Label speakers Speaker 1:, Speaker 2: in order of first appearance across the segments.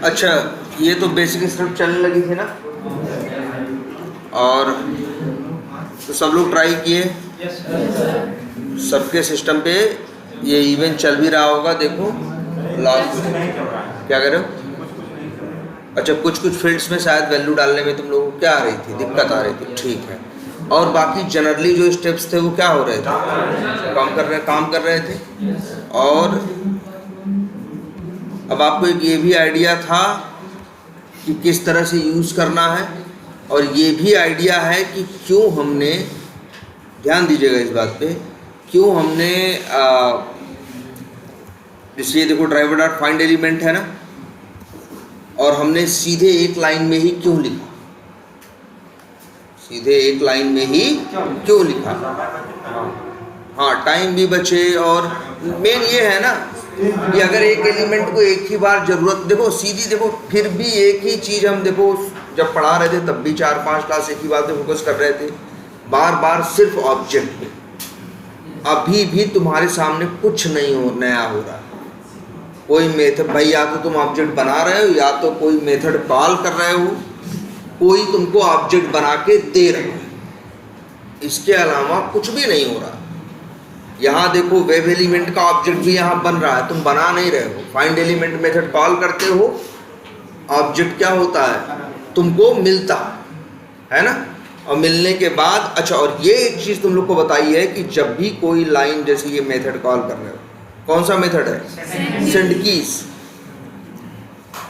Speaker 1: अच्छा, ये तो बेसिक स्क्रिप्ट चलने लगी थी ना, और तो सब लोग ट्राई किए, सबके सिस्टम पे ये इवेंट चल भी रहा होगा। देखो लास्ट क्या कर रहे हो? अच्छा, कुछ फील्ड्स में शायद वैल्यू डालने में तुम लोगों को क्या आ रही थी, दिक्कत आ रही थी, ठीक है। और बाकी जनरली जो स्टेप्स थे वो क्या हो रहे थे, काम कर रहे थे। और अब आपको एक ये भी आइडिया था कि किस तरह से यूज़ करना है, और ये भी आइडिया है कि क्यों हमने, ध्यान दीजिएगा इस बात पे, क्यों हमने इसलिए देखो ड्राइवर डॉट फाइंड एलिमेंट है ना, और हमने सीधे एक लाइन में ही क्यों लिखा, सीधे एक लाइन में ही क्यों लिखा। हाँ, टाइम भी बचे, और मेन ये है ना कि अगर एक एलिमेंट को एक ही बार ज़रूरत, देखो सीधी, देखो फिर भी एक ही चीज़ हम, देखो जब पढ़ा रहे थे तब भी 4-5 क्लास एक ही बात पे फोकस कर रहे थे, बार बार सिर्फ ऑब्जेक्ट पे। अभी भी तुम्हारे सामने कुछ नहीं नया हो रहा, कोई मेथड, भाई या तो तुम ऑब्जेक्ट बना रहे हो या तो कोई मेथड कॉल कर रहे हो, कोई तुमको ऑब्जेक्ट बना के दे रहा है, इसके अलावा कुछ भी नहीं हो रहा। यहाँ देखो वेब एलिमेंट का ऑब्जेक्ट भी यहाँ बन रहा है, तुम बना नहीं रहे हो। फाइंड एलिमेंट मेथड कॉल करते हो, ऑब्जेक्ट क्या होता है, तुमको मिलता है ना, और मिलने के बाद, अच्छा, और ये एक चीज़ तुम लोग को बताई है कि जब भी कोई लाइन, जैसे ये मेथड कॉल कर रहे हो, कौन सा मेथड है, सेंड कीज।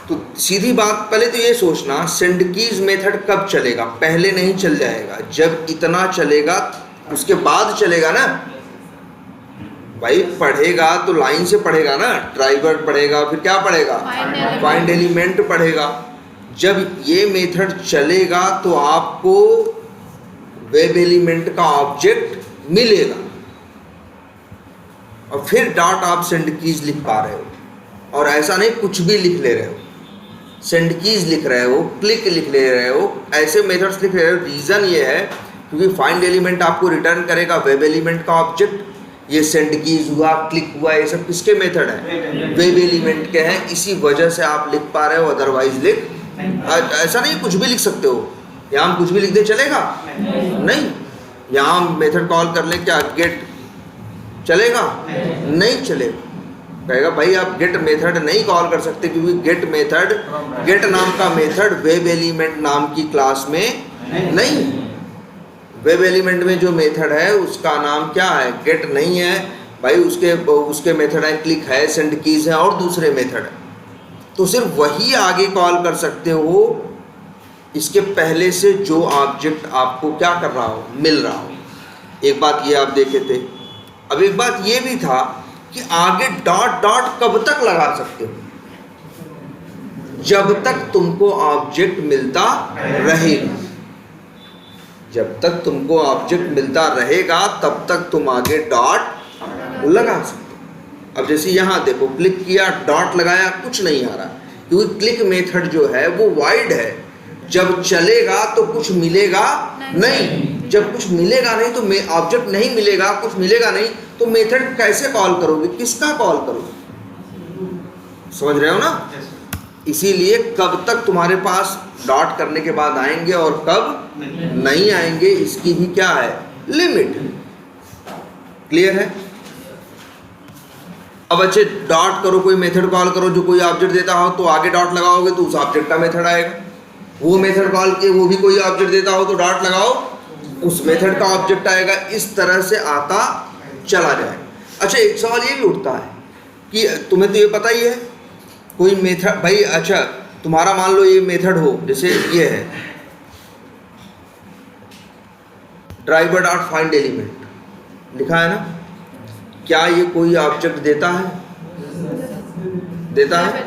Speaker 1: तो सीधी बात, पहले तो ये सोचना, सेंड कीज मेथड कब चलेगा, पहले नहीं चल जाएगा, जब इतना चलेगा उसके बाद चलेगा ना। भाई पढ़ेगा तो लाइन से पढ़ेगा ना, ड्राइवर पढ़ेगा, फिर क्या पढ़ेगा, फाइंड एलिमेंट पढ़ेगा। जब ये मेथड चलेगा तो आपको वेब एलिमेंट का ऑब्जेक्ट मिलेगा, और फिर डॉट आप सेंड कीज लिख पा रहे हो, और ऐसा नहीं कुछ भी लिख ले रहे हो, सेंड कीज लिख रहे हो, क्लिक लिख ले रहे हो, ऐसे मेथड्स लिख रहे हो। रीज़न ये है क्योंकि फाइंड एलिमेंट आपको रिटर्न करेगा वेब एलिमेंट का ऑब्जेक्ट, ये सेंड कीज हुआ, क्लिक हुआ, ये सब किसके मेथड हैं, वेब एलिमेंट के हैं, इसी वजह से आप लिख पा रहे हो, अदरवाइज लिख, ऐसा नहीं कुछ भी लिख सकते हो। यहाँ हम कुछ भी लिख दे चलेगा नहीं, यहाँ हम मेथड कॉल कर लें, क्या गेट चलेगा, नहीं चलेगा। कहेगा भाई आप गेट मेथड नहीं कॉल कर सकते, क्योंकि गेट मेथड, गेट नाम का मेथड वेब एलिमेंट नाम की क्लास में नहीं, वेब एलिमेंट में जो मेथड है उसका नाम क्या है, गेट नहीं है भाई, उसके मेथड है, क्लिक है, सेंड कीज है, और दूसरे मेथड है, तो सिर्फ वही आगे कॉल कर सकते हो, इसके पहले से जो ऑब्जेक्ट आपको क्या कर रहा हो, मिल रहा हो। एक बात ये आप देखे थे। अब एक बात ये भी था कि आगे डॉट डॉट कब तक लगा सकते हो, जब तक तुमको ऑब्जेक्ट मिलता रहेगा, जब तक तुमको ऑब्जेक्ट मिलता रहेगा तब तक तुम आगे डॉट लगा सकते हो। अब जैसे यहाँ देखो, क्लिक किया, डॉट लगाया, कुछ नहीं आ रहा, क्योंकि क्लिक मेथड जो है वो वाइड है, जब चलेगा तो कुछ मिलेगा नहीं, जब कुछ मिलेगा नहीं तो ऑब्जेक्ट नहीं मिलेगा, कुछ मिलेगा नहीं तो मेथड कैसे कॉल करोगे, किसका कॉल करोगे, समझ रहे हो ना। इसीलिए कब तक तुम्हारे पास डॉट करने के बाद आएंगे और कब नहीं आएंगे, इसकी भी क्या है, लिमिट। क्लियर है। अब अच्छे डॉट करो, कोई मेथड कॉल करो जो कोई ऑब्जेक्ट देता हो, तो आगे डॉट लगाओगे तो उस ऑब्जेक्ट का मेथड आएगा। वो मेथड कॉल किए, वो भी कोई ऑब्जेक्ट देता हो तो डॉट लगाओ, उस मेथड का ऑब्जेक्ट आएगा। इस तरह से आता चला जाएगा। अच्छा, एक सवाल ये भी उठता है कि तुम्हें तो ये पता ही है कोई मेथड, भाई अच्छा तुम्हारा मान लो ये मेथड हो, जैसे ये है ड्राइवर डॉट फाइंड एलिमेंट लिखा है ना, क्या ये कोई ऑब्जेक्ट देता है, देता है,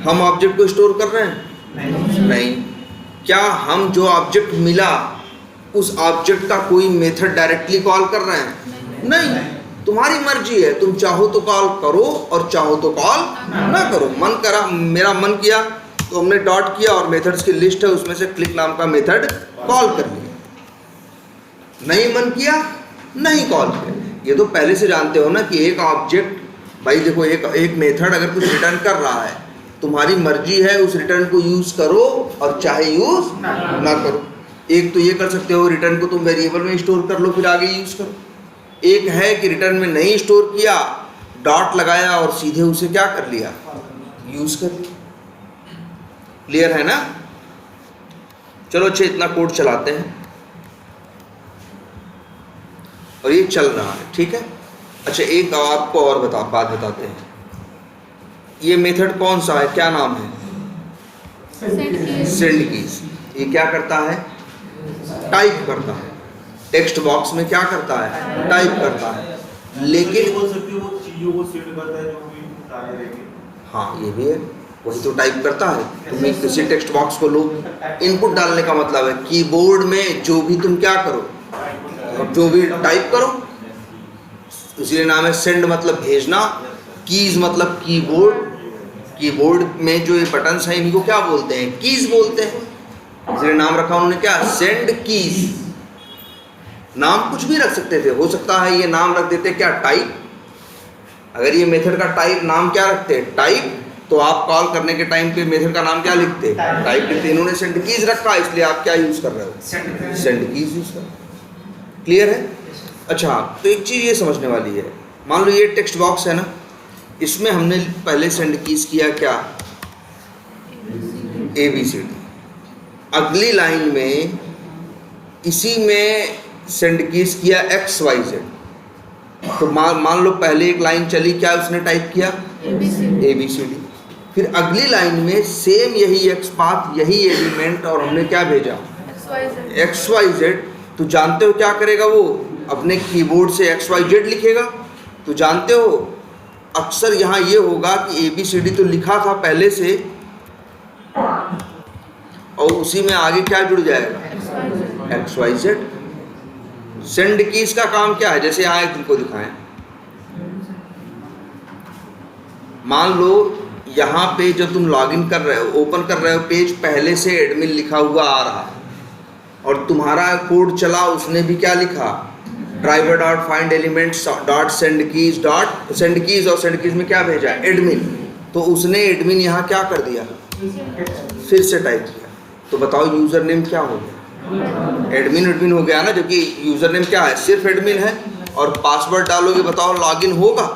Speaker 1: हम ऑब्जेक्ट को स्टोर कर रहे हैं, नहीं। क्या हम जो ऑब्जेक्ट मिला उस ऑब्जेक्ट का कोई मेथड डायरेक्टली कॉल कर रहे हैं, नहीं। तुम्हारी मर्जी है, तुम चाहो तो कॉल करो और चाहो तो कॉल ना करो। मन करा, मेरा मन किया तो हमने डॉट किया और मेथड्स की लिस्ट है उसमें से क्लिक नाम का मेथड कॉल कर लिया, नहीं मन किया नहीं कॉल किया। ये तो पहले से जानते हो ना कि एक ऑब्जेक्ट, भाई देखो एक मेथड अगर कुछ रिटर्न कर रहा है, तुम्हारी मर्जी है उस रिटर्न को यूज करो और चाहे यूज ना करो। एक तो ये कर सकते हो रिटर्न को तुम वेरिएबल में स्टोर कर लो फिर आगे यूज करो। एक है कि रिटर्न में नहीं स्टोर किया, डॉट लगाया और सीधे उसे क्या कर लिया, यूज कर लिया। क्लियर है ना? चलो अच्छे, इतना कोड चलाते हैं और ये चल रहा है, ठीक है। अच्छा एक आपको और बात बताते हैं, ये मेथड कौन सा है, क्या नाम है? Send keys. ये क्या करता है? टाइप करता है। टेक्स्ट बॉक्स में क्या करता है? टाइप करता है। लेकिन
Speaker 2: बोल सकते हो वो चीजों को सेंड करता है जो भी डाले रहेंगे।
Speaker 1: हाँ ये भी है, वही तो टाइप करता है। तुम किसी टेक्स्ट बॉक्स को लो, इनपुट डालने का मतलब है कीबोर्ड में जो भी तुम क्या करो, जो भी टाइप करो, इसलिए नाम है सेंड, मतलब भेजना। कीज मतलब कीबोर्ड, कीबोर्ड में जो ये बटन्स हैं इनको क्या बोलते हैं? कीज बोलते हैं, इसलिए नाम रखा उन्होंने क्या, सेंड कीज। नाम कुछ भी रख सकते थे, हो सकता है ये नाम रख देते क्या, टाइप। अगर ये मेथड का टाइप नाम क्या रखते, टाइप, तो आप कॉल करने के टाइम पे मेथड का नाम क्या लिखते, टाइप लिखते। इन्होंने सेंड कीज रखा, इसलिए आप क्या यूज कर रहे हो, सेंड कीज यूज कर रहे हो। क्लियर है? अच्छा तो एक चीज़ ये समझने वाली है, मान लो ये टेक्स्ट बॉक्स है ना, इसमें हमने पहले सेंड कीज किया क्या, ABCD। अगली लाइन में इसी में सेंड कीज किया XYZ। तो मान लो पहले एक लाइन चली, क्या उसने टाइप किया, ABCD। फिर अगली लाइन में सेम यही X पाथ, यही एलिमेंट, और हमने क्या भेजा, XYZ। तो जानते हो क्या करेगा वो, अपने कीबोर्ड से XYZ लिखेगा। तो जानते हो अक्सर यहाँ ये होगा कि ABCD तो लिखा था पहले से, और उसी में आगे क्या जुड़ जाएगा, XYZ। सेंड कीज का काम क्या है, जैसे यहाँ तुमको दिखाएं, मान लो यहाँ पे जब तुम लॉगिन कर रहे हो, ओपन कर रहे हो पेज, पहले से एडमिन लिखा हुआ आ रहा है, और तुम्हारा कोड चला, उसने भी क्या लिखा, driver dot find elements dot send keys और सेंड कीज में क्या भेजा, एडमिन। तो उसने एडमिन यहाँ क्या कर दिया, फिर से टाइप किया। तो बताओ यूजर नेम क्या हो गया, एडमिन हो गया ना, जबकि यूजर नेम क्या है, सिर्फ एडमिन है। और पासवर्ड डालोगे, बताओ लॉगिन होगा,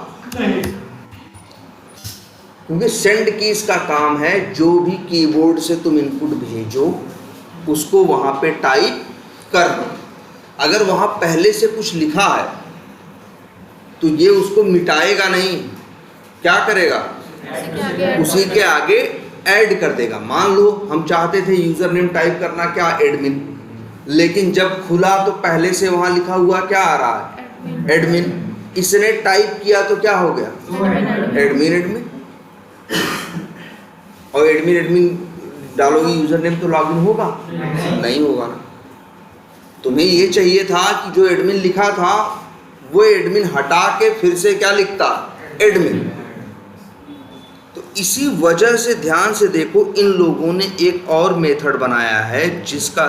Speaker 1: क्योंकि सेंड कीज का काम है जो भी कीबोर्ड से तुम इनपुट भेजो उसको वहां पे टाइप कर दो। अगर वहां पहले से कुछ लिखा है तो ये उसको मिटाएगा नहीं, क्या करेगा, उसी के आगे ऐड कर देगा। मान लो हम चाहते थे यूजर नेम टाइप करना क्या, एडमिन, लेकिन जब खुला तो पहले से वहां लिखा हुआ क्या आ रहा है, एडमिन। इसने टाइप किया तो क्या हो गया, एडमिन। और एडमिन डालोगे यूजर नेम तो लॉगिन होगा, नहीं होगा ना। तुम्हें ये चाहिए था कि जो एडमिन लिखा था वो एडमिन हटा के फिर से क्या लिखता, एडमिन। तो इसी वजह से ध्यान से देखो, इन लोगों ने एक और मेथड बनाया है जिसका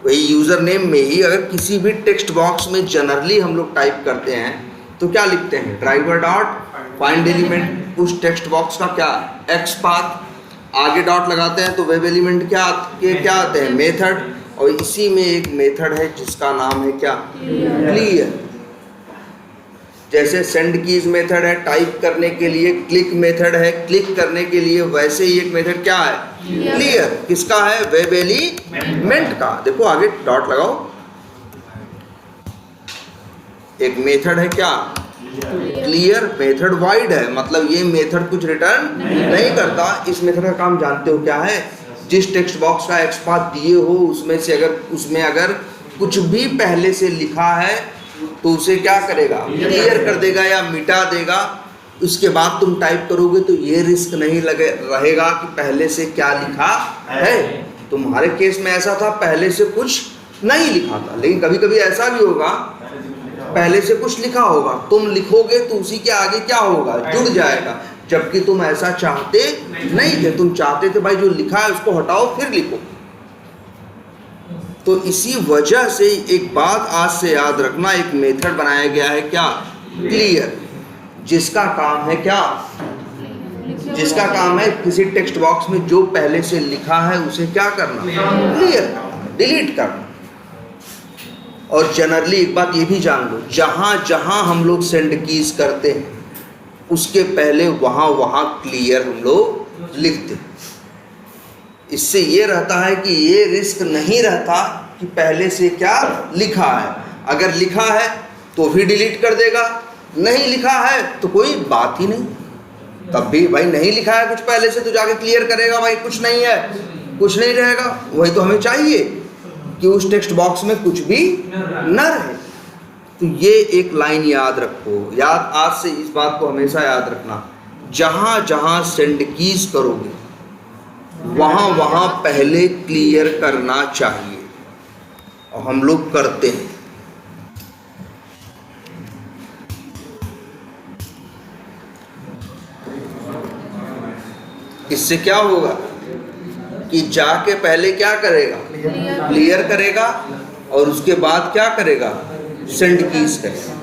Speaker 1: वही यूजर नेम में ही, अगर किसी भी टेक्स्ट बॉक्स में जनरली हम लोग टाइप करते हैं तो क्या लिखते हैं, ड्राइवर डॉट फाइंड एलिमेंट, उस टेक्स्ट बॉक्स का क्या, X पाथ, आगे डॉट लगाते हैं तो वेब एलिमेंट क्या आते हैं, मेथड। और इसी में एक मेथड है जिसका नाम है क्या, क्लियर। जैसे सेंड कीज मेथड है टाइप करने के लिए, क्लिक मेथड है क्लिक करने के लिए, वैसे ही एक मेथड क्या है, क्लियर। किसका है, वेब एलिमेंट का। देखो आगे डॉट लगाओ, एक मेथड है क्या, क्लियर। मेथड वाइड है, मतलब ये मेथड कुछ रिटर्न नहीं करता। इस मेथड का काम जानते हो क्या है, जिस टेक्स्ट बॉक्स का X पाथ दिए हो उसमें अगर कुछ भी पहले से लिखा है तो उसे क्या करेगा, क्लियर कर देगा या मिटा देगा। उसके बाद तुम टाइप करोगे तो ये रिस्क नहीं रहेगा कि पहले से क्या लिखा है। तुम्हारे केस में ऐसा था, पहले से कुछ नहीं लिखा था, लेकिन कभी कभी ऐसा भी होगा पहले से कुछ लिखा होगा, तुम लिखोगे तो उसी के आगे क्या होगा, जुड़ जाएगा, जबकि तुम ऐसा चाहते नहीं थे। तुम चाहते थे भाई जो लिखा है उसको हटाओ फिर लिखो। तो इसी वजह से एक बात आज से याद रखना, एक मेथड बनाया गया है क्या, क्लियर, जिसका काम है क्या, जिसका काम है किसी टेक्स्ट बॉक्स में जो पहले से लिखा है उसे क्या करना, क्लियर, डिलीट करना। और जनरली एक बात ये भी जान लो, जहाँ जहाँ हम लोग सेंड कीज करते हैं उसके पहले वहाँ वहाँ क्लियर हम लोग लिखते हैं। इससे ये रहता है कि ये रिस्क नहीं रहता कि पहले से क्या लिखा है, अगर लिखा है तो भी डिलीट कर देगा, नहीं लिखा है तो कोई बात ही नहीं। तब भी भाई नहीं लिखा है कुछ पहले से तो जाके क्लियर करेगा, भाई कुछ नहीं है, कुछ नहीं रहेगा। वही तो हमें चाहिए कि उस टेक्स्ट बॉक्स में कुछ भी न रहे। तो ये एक लाइन याद रखो, याद आज से इस बात को हमेशा याद रखना, जहाँ जहाँ सेंड कीज करोगे वहाँ वहाँ पहले क्लियर करना चाहिए, और हम लोग करते हैं। इससे क्या होगा कि जाके पहले क्या करेगा, क्लियर करेगा, और उसके बाद क्या करेगा, सेंड कीज करेगा।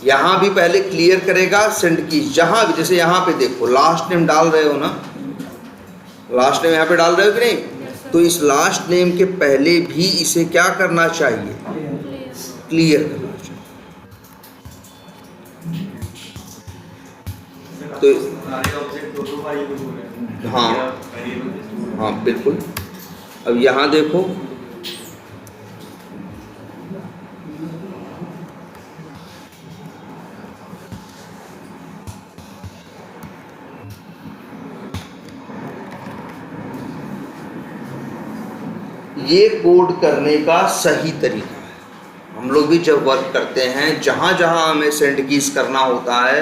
Speaker 1: यहाँ भी पहले क्लियर करेगा, सेंड कीज, जहाँ भी, जैसे यहाँ पे देखो लास्ट नेम डाल रहे हो ना, लास्ट नेम यहाँ पे डाल रहे हो कि नहीं, तो इस लास्ट नेम के पहले भी इसे क्या करना चाहिए, क्लियर करना चाहिए। तो हाँ हाँ बिल्कुल। अब यहाँ देखो, ये कोड करने का सही तरीका है। हम लोग भी जब वर्क करते हैं, जहाँ जहाँ हमें सेंड कीज करना होता है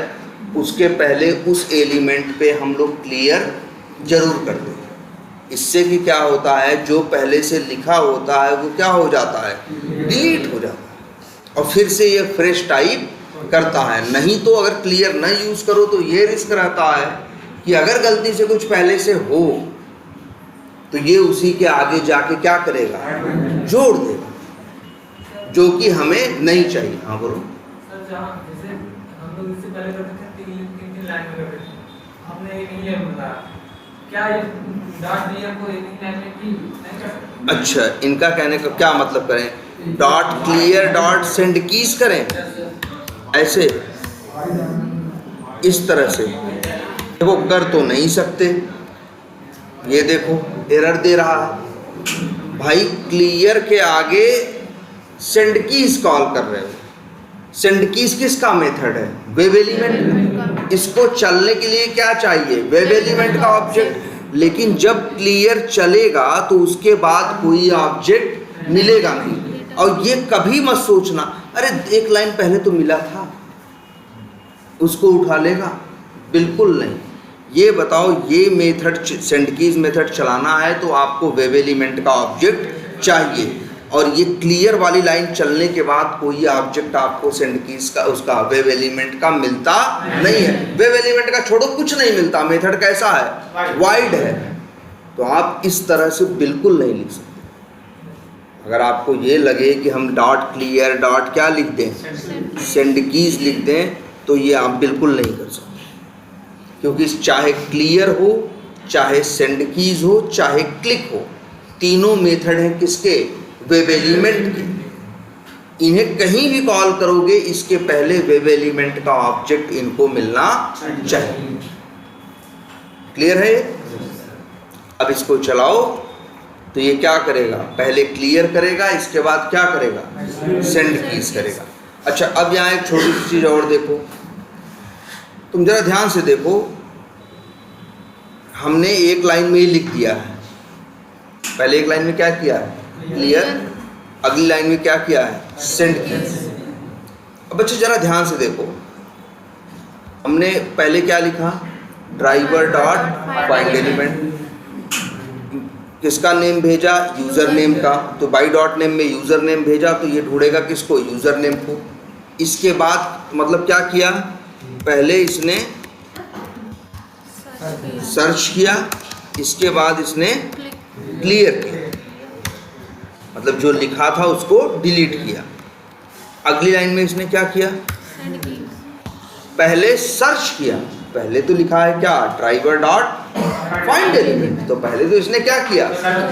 Speaker 1: उसके पहले उस एलिमेंट पे हम लोग क्लियर जरूर करते हैं। इससे भी क्या होता है, जो पहले से लिखा होता है वो क्या हो जाता है, डिलीट हो जाता है, और फिर से ये फ्रेश टाइप करता है। नहीं तो अगर क्लियर न यूज़ करो तो ये रिस्क रहता है कि अगर गलती से कुछ पहले से हो तो ये उसी के आगे जाके क्या करेगा, जोड़ देगा, जो कि हमें नहीं चाहिए। हाँ बोलो।
Speaker 3: सर, जैसे हम लोग इससे पहले करते थे तीन लाइन में करते थे, हमने एक ही लाइन बताया, क्या ये डॉट क्लियर को एक ही लाइन में की नहीं कर सकते?
Speaker 1: अच्छा, इनका कहने का क्या मतलब करें, dot clear dot send keys करें, ऐसे इस तरह से देखो, कर तो नहीं सकते। ये देखो एरर दे रहा है, भाई क्लियर के आगे सेंड कीज कॉल कर रहे हो। सेंड कीज किसका मेथड है, वेब एलिमेंट। इसको चलने के लिए क्या चाहिए, वेब एलिमेंट का ऑब्जेक्ट। लेकिन जब क्लियर चलेगा तो उसके बाद कोई ऑब्जेक्ट मिलेगा नहीं। और ये कभी मत सोचना अरे एक लाइन पहले तो मिला था उसको उठा लेगा, बिल्कुल नहीं। ये बताओ, ये मेथड सेंड कीज मेथड चलाना है तो आपको वेब एलिमेंट का ऑब्जेक्ट चाहिए, और ये क्लियर वाली लाइन चलने के बाद कोई ऑब्जेक्ट आपको सेंड कीज का उसका वेब एलिमेंट का मिलता नहीं है। वेब एलिमेंट का छोड़ो, कुछ नहीं मिलता। मेथड कैसा है, वाइड है। तो आप इस तरह से बिल्कुल नहीं लिख सकते। अगर आपको ये लगे कि हम डॉट क्लियर डॉट क्या लिख दें, सेंड कीज लिख दें, तो ये आप बिल्कुल नहीं कर सकते, क्योंकि चाहे क्लियर हो, चाहे सेंड कीज हो, चाहे क्लिक हो, तीनों मेथड हैं किसके, वेब एलिमेंट के। इन्हें कहीं भी कॉल करोगे इसके पहले वेब एलिमेंट का ऑब्जेक्ट इनको मिलना चाहिए। क्लियर है? अब इसको चलाओ तो ये क्या करेगा, पहले क्लियर करेगा, इसके बाद क्या करेगा, सेंड कीज करेगा। अच्छा, अब यहाँ एक छोटी सी चीज़ और देखो, तुम जरा ध्यान से देखो, हमने एक लाइन में ही लिख दिया है। पहले एक लाइन में क्या किया है, क्लियर, अगली लाइन में क्या किया है, सेंड कीज। अब बच्चे जरा ध्यान से देखो, हमने पहले क्या लिखा, ड्राइवर डॉट फाइंड एलिमेंट, किसका नेम भेजा, यूज़र नेम का। तो बाई डॉट नेम में यूज़र नेम भेजा तो ये ढूंढेगा किसको, यूज़र नेम को। इसके बाद मतलब क्या किया, पहले इसने सर्च किया, इसके बाद इसने क्लियर किया, मतलब जो लिखा था उसको डिलीट किया। अगली लाइन में इसने क्या किया, पहले सर्च किया, पहले तो लिखा है क्या, ड्राइवर डॉट फाइंड एलिमेंट, तो पहले तो इसने क्या किया,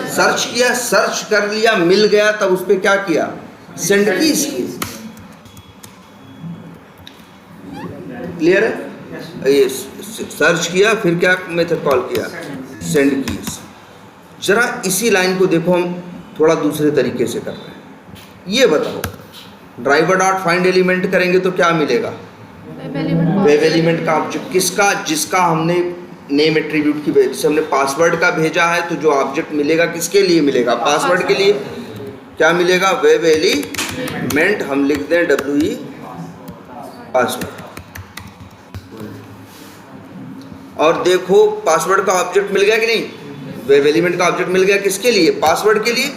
Speaker 1: सर्च किया, सर्च कर लिया, मिल गया, तब उस पर क्या किया, सेंड कीज की। क्लियर है? ये सर्च किया, फिर क्या मेथड कॉल किया, सेंड कीज। जरा इसी लाइन को देखो, हम थोड़ा दूसरे तरीके से कर रहे हैं। ये बताओ, ड्राइवर डॉट फाइंड एलिमेंट करेंगे तो क्या मिलेगा, वेब एलिमेंट का ऑब्जेक्ट, किसका, जिसका हमने नेम एट्रीब्यूट की वजह से हमने पासवर्ड का भेजा है, तो जो ऑब्जेक्ट मिलेगा किसके लिए मिलेगा, पासवर्ड के लिए। क्या मिलेगा, वेब एलिमेंट, हम लिख दें WE पासवर्ड। और देखो पासवर्ड का ऑब्जेक्ट मिल गया कि नहीं, वेब एलिमेंट का ऑब्जेक्ट मिल गया, किसके लिए, पासवर्ड के लिए।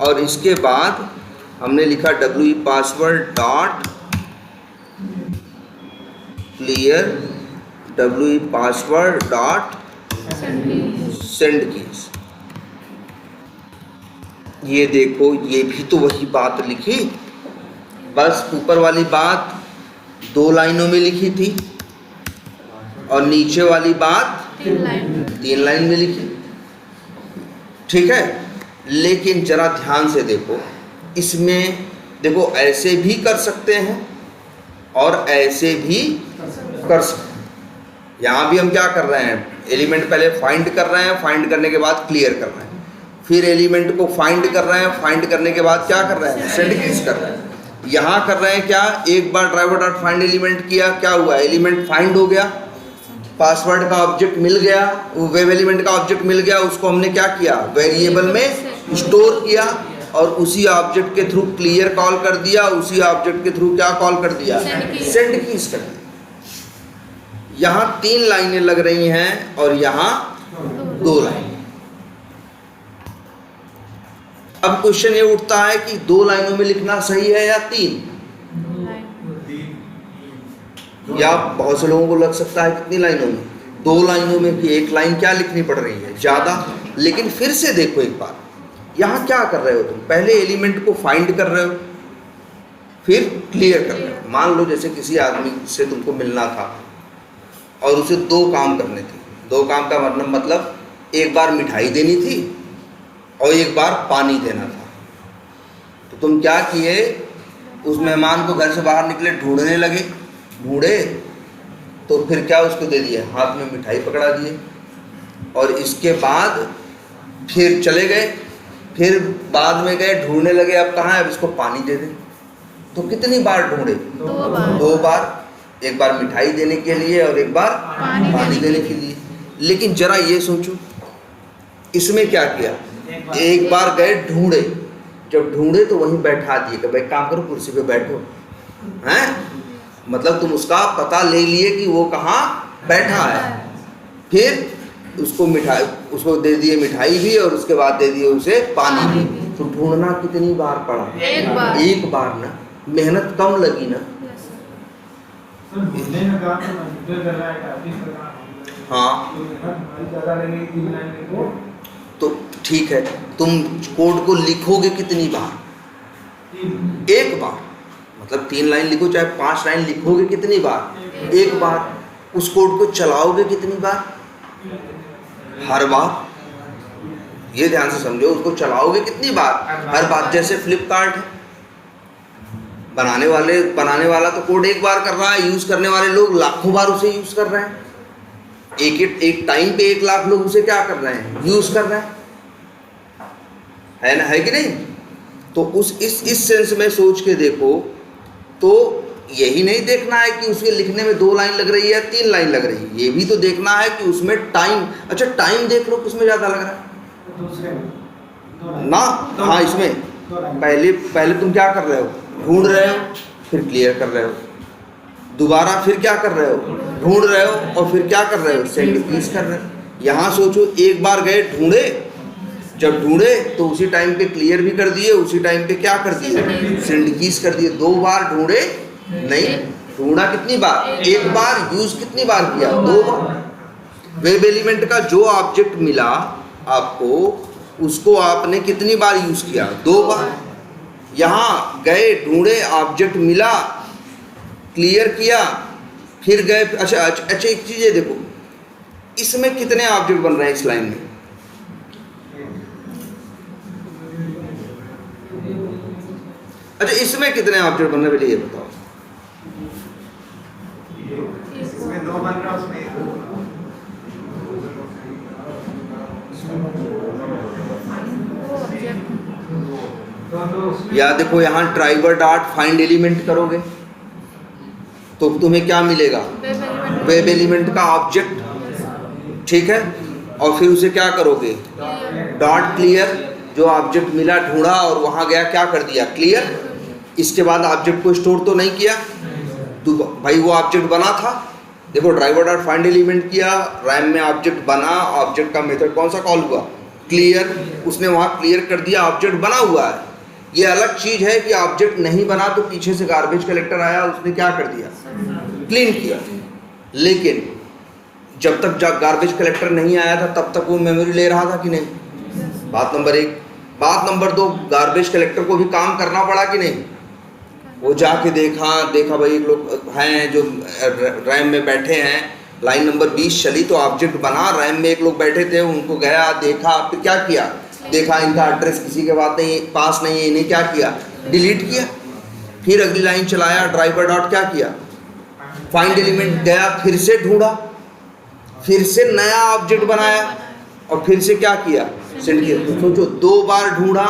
Speaker 1: और इसके बाद हमने लिखा WE password dot clear WE password dot send keys. ये देखो, ये भी तो वही बात लिखी, बस ऊपर वाली बात 2 लाइनों में लिखी थी और नीचे वाली बात 3 लाइन में लिखी, ठीक है। लेकिन जरा ध्यान से देखो, इसमें देखो ऐसे भी कर सकते हैं और ऐसे भी कर सकते हैं। यहाँ भी हम क्या कर रहे हैं, एलिमेंट पहले फाइंड कर रहे हैं, फाइंड करने के बाद क्लियर कर रहे हैं, फिर एलिमेंट को फाइंड कर रहे हैं, फाइंड करने के बाद क्या कर रहे हैं, सेंड कीज कर रहे हैं। यहाँ कर रहे हैं क्या, एक बार ड्राइवर डॉट फाइंड एलिमेंट किया, क्या हुआ, एलिमेंट फाइंड हो गया, पासवर्ड का ऑब्जेक्ट मिल गया, वो वेब एलिमेंट का ऑब्जेक्ट मिल गया, उसको हमने क्या किया, वेरिएबल में स्टोर किया और उसी ऑब्जेक्ट के थ्रू क्लियर कॉल कर दिया, उसी ऑब्जेक्ट के थ्रू क्या कॉल कर दिया, सेंड कीज कर दिया। यहाँ 3 लाइनें लग रही हैं और यहाँ 2 लाइनें। अब क्वेश्चन ये उठता है कि 2 लाइनों में लिखना सही है या 3, या बहुत से लोगों को लग सकता है कितनी लाइनों में, 2 लाइनों में, कि 1 लाइन क्या लिखनी पड़ रही है ज़्यादा। लेकिन फिर से देखो एक बार, यहाँ क्या कर रहे हो तुम, पहले एलिमेंट को फाइंड कर रहे हो, फिर क्लियर कर रहे हो। मान लो जैसे किसी आदमी से तुमको मिलना था और उसे 2 काम करने थे। 2 काम का मतलब एक बार मिठाई देनी थी और एक बार पानी देना था। तो तुम क्या किए, उस मेहमान को घर से बाहर निकले, ढूंढने लगे, ढूंढे तो फिर क्या उसको दे दिया, हाथ में मिठाई पकड़ा दिए, और इसके बाद फिर चले गए, फिर बाद में गए, ढूंढने लगे, अब कहाँ है, अब इसको पानी दे दें। तो कितनी बार ढूंढे, 2 बार, एक बार मिठाई देने के लिए और एक बार पानी देने के लिए। लेकिन जरा ये सोचो, इसमें क्या किया, एक बार गए ढूंढे, जब ढूंढे तो वहीं बैठा दिए कि भाई काम करो, कुर्सी पे बैठो, हैं, मतलब तुम उसका पता ले लिए कि वो कहाँ बैठा है। फिर उसको मिठाई, उसको दे दिए मिठाई भी और उसके बाद दे दिए उसे पानी भी। तो ढूंढना कितनी बार पड़ा, एक बार ना, मेहनत कम लगी ना। हाँ तो ठीक है, तुम कोड को लिखोगे कितनी बार, 1 बार, मतलब 3 लाइन लिखो चाहे 5 लाइन लिखोगे कितनी बार, 1 बार। उस कोड को चलाओगे कितनी बार, हर बार। ये ध्यान से समझो, उसको चलाओगे कितनी बार, हर बार। जैसे फ्लिपकार्ट है, बनाने वाला तो कोड 1 बार कर रहा है, यूज करने वाले लोग लाखों बार उसे यूज कर रहे हैं। एक टाइम पे 1 लाख लोग उसे क्या कर रहे हैं, यूज कर रहे हैं, है ना, है कि नहीं। तो इस सेंस में सोच के देखो, तो यही नहीं देखना है कि उसके लिखने में 2 लाइन लग रही है या 3 लाइन लग रही है, ये भी तो देखना है कि उसमें टाइम, अच्छा टाइम देख लो किसमें ज़्यादा लग रहा है ना। हाँ, इसमें पहले तुम क्या कर रहे हो, ढूंढ रहे हो, फिर क्लियर कर रहे हो, दोबारा फिर क्या कर रहे हो, ढूंढ रहे हो, और फिर क्या कर रहे हो, सेंड कीज कर रहे हो। यहाँ सोचो, एक बार गए ढूंढे, जब ढूंढे तो उसी टाइम पे क्लियर भी कर दिए, उसी टाइम पे क्या कर दिए, सेंड कीज कर दिए। 2 बार ढूंढे नहीं, ढूंढा कितनी बार, 1 बार, यूज कितनी बार किया, 2 बार। वेब एलिमेंट का जो ऑब्जेक्ट मिला आपको, उसको आपने कितनी बार यूज किया, 2 बार। यहाँ गए, ढूंढे, ऑब्जेक्ट मिला, क्लियर किया, फिर गए, अच्छा एक चीज़ ये देखो, इसमें कितने ऑब्जेक्ट बन रहे हैं इस लाइन में? अच्छा इसमें कितने ऑब्जेक्ट बन रहे हैं पहले ये बताओ।
Speaker 2: इसमें 2 बन रहा है, उसमें 1।
Speaker 1: या देखो यहाँ ड्राइवर डॉट फाइंड एलिमेंट करोगे तो तुम्हें क्या मिलेगा? वेब एलिमेंट का ऑब्जेक्ट, ठीक है। और फिर उसे क्या करोगे? डॉट क्लियर, जो ऑब्जेक्ट मिला ढूंढा और वहाँ गया क्या कर दिया? क्लियर। इसके बाद ऑब्जेक्ट को स्टोर तो नहीं किया, तो भाई वो ऑब्जेक्ट बना था। देखो ड्राइवर डॉट फाइंड एलिमेंट किया, रैम में ऑब्जेक्ट बना, ऑब्जेक्ट का मेथड कौन सा कॉल हुआ? क्लियर। उसने वहाँ क्लियर कर दिया, ऑब्जेक्ट बना हुआ है। ये अलग चीज़ है कि ऑब्जेक्ट नहीं बना तो पीछे से गार्बेज कलेक्टर आया, उसने क्या कर दिया? क्लीन किया। लेकिन जब तक गार्बेज कलेक्टर नहीं आया था तब तक वो मेमोरी ले रहा था कि नहीं? बात नंबर 1। बात नंबर 2, गार्बेज कलेक्टर को भी काम करना पड़ा कि नहीं? वो जाके देखा भाई एक लोग हैं जो रैम में बैठे हैं, लाइन नंबर 20 चली तो ऑब्जेक्ट बना, रैम में एक लोग बैठे थे, उनको गया देखा, फिर क्या किया? देखा इनका एड्रेस किसी के पास नहीं है, इन्हें क्या किया? डिलीट किया। फिर अगली लाइन चलाया, ड्राइवर डॉट क्या किया? फाइंड एलिमेंट गया, फिर से ढूंढा, फिर से नया ऑब्जेक्ट बनाया और फिर से क्या किया? सेंड किया। तो सोचो 2 बार ढूंढा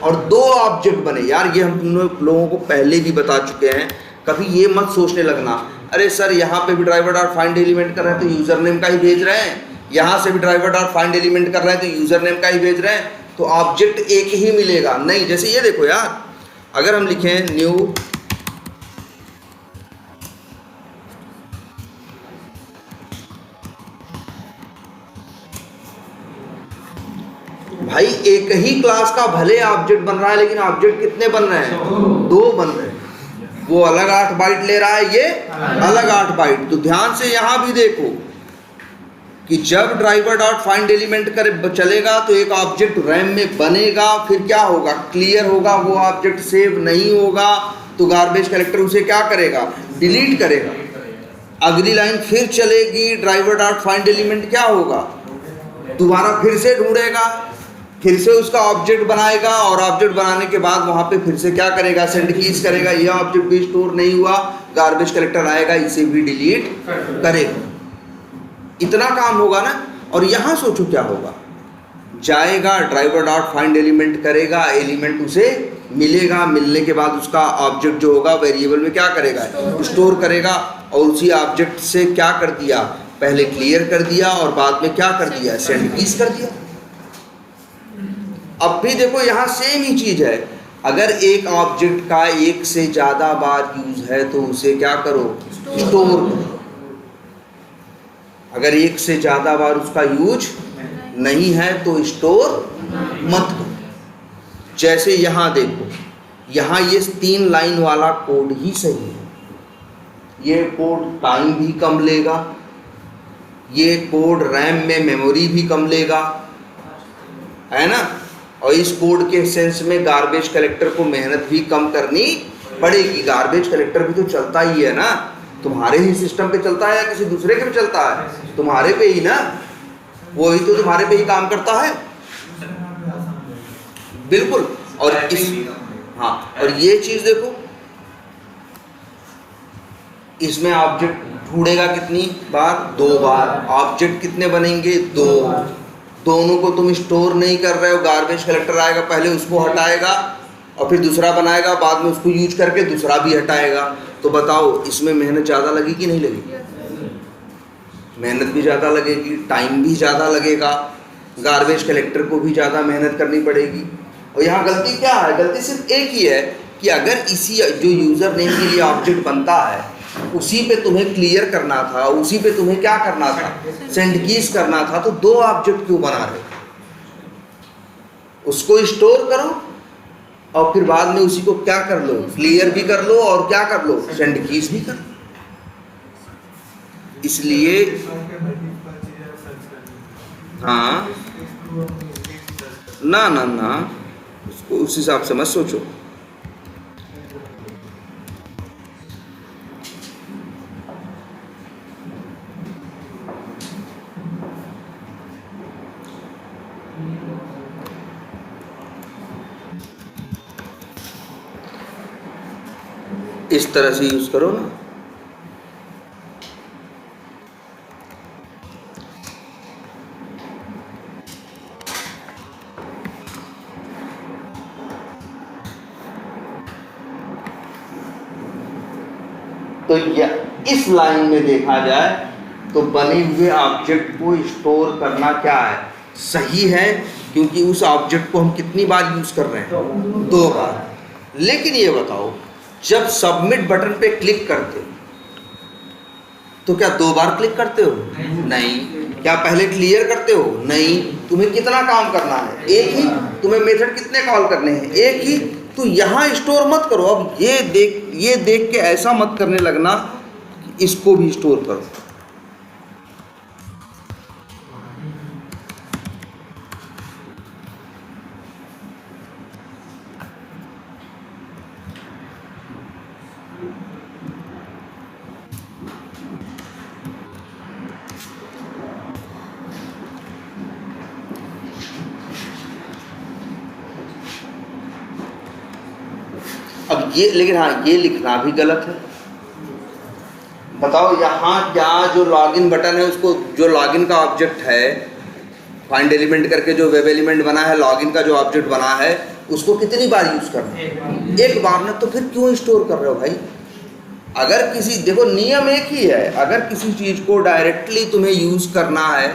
Speaker 1: और 2 ऑब्जेक्ट बने। यार ये हम लोगों को पहले भी बता चुके हैं, कभी ये मत सोचने लगना अरे सर यहाँ पे भी ड्राइवर डॉट फाइंड एलिमेंट कर रहे हैं तो यूज़र नेम का ही भेज रहे हैं, यहाँ से भी ड्राइवर डॉट फाइंड एलिमेंट कर रहे हैं तो यूज़र नेम का ही भेज रहे हैं, तो ऑब्जेक्ट एक ही मिलेगा। नहीं, जैसे ये देखो यार, अगर हम लिखें न्यू भाई, एक ही क्लास का भले ऑब्जेक्ट बन रहा है लेकिन ऑब्जेक्ट कितने बन रहे हैं? 2 बन रहे हैं। वो अलग 8 बाइट ले रहा है, ये अलग 8 बाइट। तो ध्यान से यहां भी देखो कि जब ड्राइवर डॉट फाइंड एलिमेंट कर चलेगा तो एक ऑब्जेक्ट रैम में बनेगा, फिर क्या होगा? क्लियर होगा, वो ऑब्जेक्ट सेव नहीं होगा तो गार्बेज कलेक्टर उसे क्या करेगा? डिलीट करेगा। अगली लाइन फिर चलेगी, ड्राइवर डॉट फाइंड एलिमेंट क्या होगा? दोबारा फिर से ढूंढेगा, फिर से उसका ऑब्जेक्ट बनाएगा और ऑब्जेक्ट बनाने के बाद वहाँ पे फिर से क्या करेगा? सेंड कीज करेगा। ये ऑब्जेक्ट भी स्टोर नहीं हुआ, गार्बेज कलेक्टर आएगा, इसे भी डिलीट करेगा। इतना काम होगा ना। और यहाँ सोचो क्या होगा? जाएगा, ड्राइवर डॉट फाइंड एलिमेंट करेगा, एलिमेंट उसे मिलेगा, मिलने के बाद उसका ऑब्जेक्ट जो होगा वेरिएबल में क्या करेगा? स्टोर करेगा। और उसी ऑब्जेक्ट से क्या कर दिया? पहले क्लियर कर दिया और बाद में क्या कर दिया? सेंड कीज कर दिया। अब भी देखो यहाँ सेम ही चीज है। अगर एक ऑब्जेक्ट का एक से ज्यादा बार यूज है तो उसे क्या करो? स्टोर करो। अगर एक से ज्यादा बार उसका यूज नहीं है तो स्टोर मत करो। जैसे यहाँ देखो, यहाँ ये 3 लाइन वाला कोड ही सही है। ये कोड टाइम भी कम लेगा, ये कोड रैम में मेमोरी भी कम लेगा, है ना। और इस कोड के सेंस में गार्बेज कलेक्टर को मेहनत भी कम करनी पड़ेगी। गार्बेज कलेक्टर भी तो चलता ही है ना, तुम्हारे ही सिस्टम पे चलता है या किसी दूसरे के पे चलता है? तुम्हारे पे ही ना, वही तो तुम्हारे पे ही काम करता है। बिल्कुल। और और ये चीज देखो, इसमें ऑब्जेक्ट ढूंढेगा कितनी बार? 2 बार। ऑब्जेक्ट कितने बनेंगे? 2। दोनों को तुम स्टोर नहीं कर रहे हो, गार्बेज कलेक्टर आएगा, पहले उसको हटाएगा और फिर दूसरा बनाएगा, बाद में उसको यूज करके दूसरा भी हटाएगा। तो बताओ इसमें मेहनत ज़्यादा लगेगी कि नहीं लगेगी? मेहनत भी ज़्यादा लगेगी, टाइम भी ज़्यादा लगेगा, गार्बेज कलेक्टर को भी ज़्यादा मेहनत करनी पड़ेगी। और यहाँ गलती क्या है? गलती सिर्फ एक ही है कि अगर इसी जो यूज़र नेम के लिए ऑब्जेक्ट बनता है उसी पे तुम्हें क्लियर करना था, उसी पे तुम्हें क्या करना था? सेंड कीज करना था। तो 2 ऑब्जेक्ट क्यों बना रहे? उसको स्टोर करो और फिर बाद में उसी को क्या कर लो? क्लियर भी कर लो और क्या कर लो? सेंड कीज भी कर लो। इसलिए हाँ, ना ना ना, उसको उस हिसाब से मत सोचो। इस तरह से यूज करो ना। तो इस लाइन में देखा जाए तो बने हुए ऑब्जेक्ट को स्टोर करना क्या है, सही है, क्योंकि उस ऑब्जेक्ट को हम कितनी बार यूज कर रहे हैं, 2 बार। लेकिन ये बताओ, जब सबमिट बटन पे क्लिक करते हो तो क्या 2 बार क्लिक करते हो? नहीं। क्या पहले क्लियर करते हो? नहीं। तुम्हें कितना काम करना है? एक ही। तुम्हें मेथड कितने कॉल करने हैं? एक ही। तो यहाँ स्टोर मत करो। अब ये देख के ऐसा मत करने लगना कि इसको भी स्टोर करो। अब ये, लेकिन हाँ, ये लिखना भी गलत है। बताओ यहाँ क्या जो लॉगिन बटन है उसको, जो लॉगिन का ऑब्जेक्ट है, फाइंड एलिमेंट करके जो वेब एलिमेंट बना है, लॉगिन का जो ऑब्जेक्ट बना है, उसको कितनी बार यूज करना है? एक बार ना। तो फिर क्यों स्टोर कर रहे हो भाई? अगर किसी, देखो नियम एक ही है, अगर किसी चीज को डायरेक्टली तुम्हें यूज करना है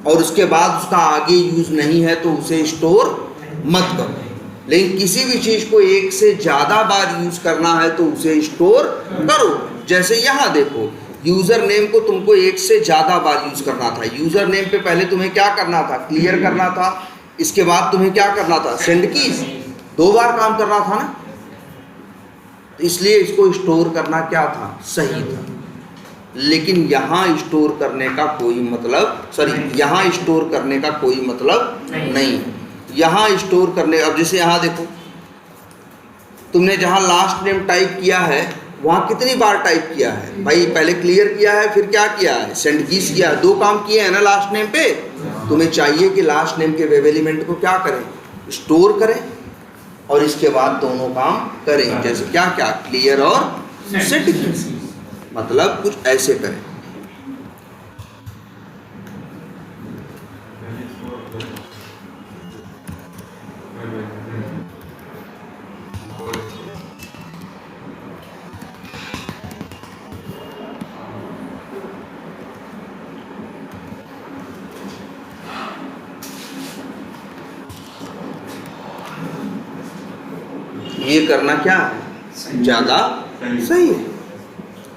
Speaker 1: और उसके बाद उसका आगे यूज नहीं है तो उसे स्टोर मत करो। लेकिन किसी भी चीज को एक से ज्यादा बार यूज करना है तो उसे स्टोर करो। जैसे यहाँ देखो, यूजर नेम को तुमको एक से ज्यादा बार यूज करना था। यूजर नेम पे पहले तुम्हें क्या करना था? क्लियर करना था। इसके बाद तुम्हें क्या करना था? Send keys. 2 बार काम करना था ना। तो इसलिए इसको स्टोर करना क्या था? सही था। लेकिन यहाँ स्टोर करने का कोई मतलब, यहाँ स्टोर करने का कोई मतलब नहीं है। यहाँ स्टोर करने, अब जैसे यहाँ देखो, तुमने जहाँ लास्ट नेम टाइप किया है वहाँ कितनी बार टाइप किया है भाई? पहले क्लियर किया है, फिर क्या किया है? सेंड कीज किया है। 2 काम किए हैं ना लास्ट नेम पे। तुम्हें चाहिए कि लास्ट नेम के वेब एलिमेंट को क्या करें? स्टोर करें, और इसके बाद दोनों काम करें। जैसे क्या क्या? क्लियर और सेंड कीज। मतलब कुछ ऐसे करें। ये करना क्या है? ज़्यादा सही है।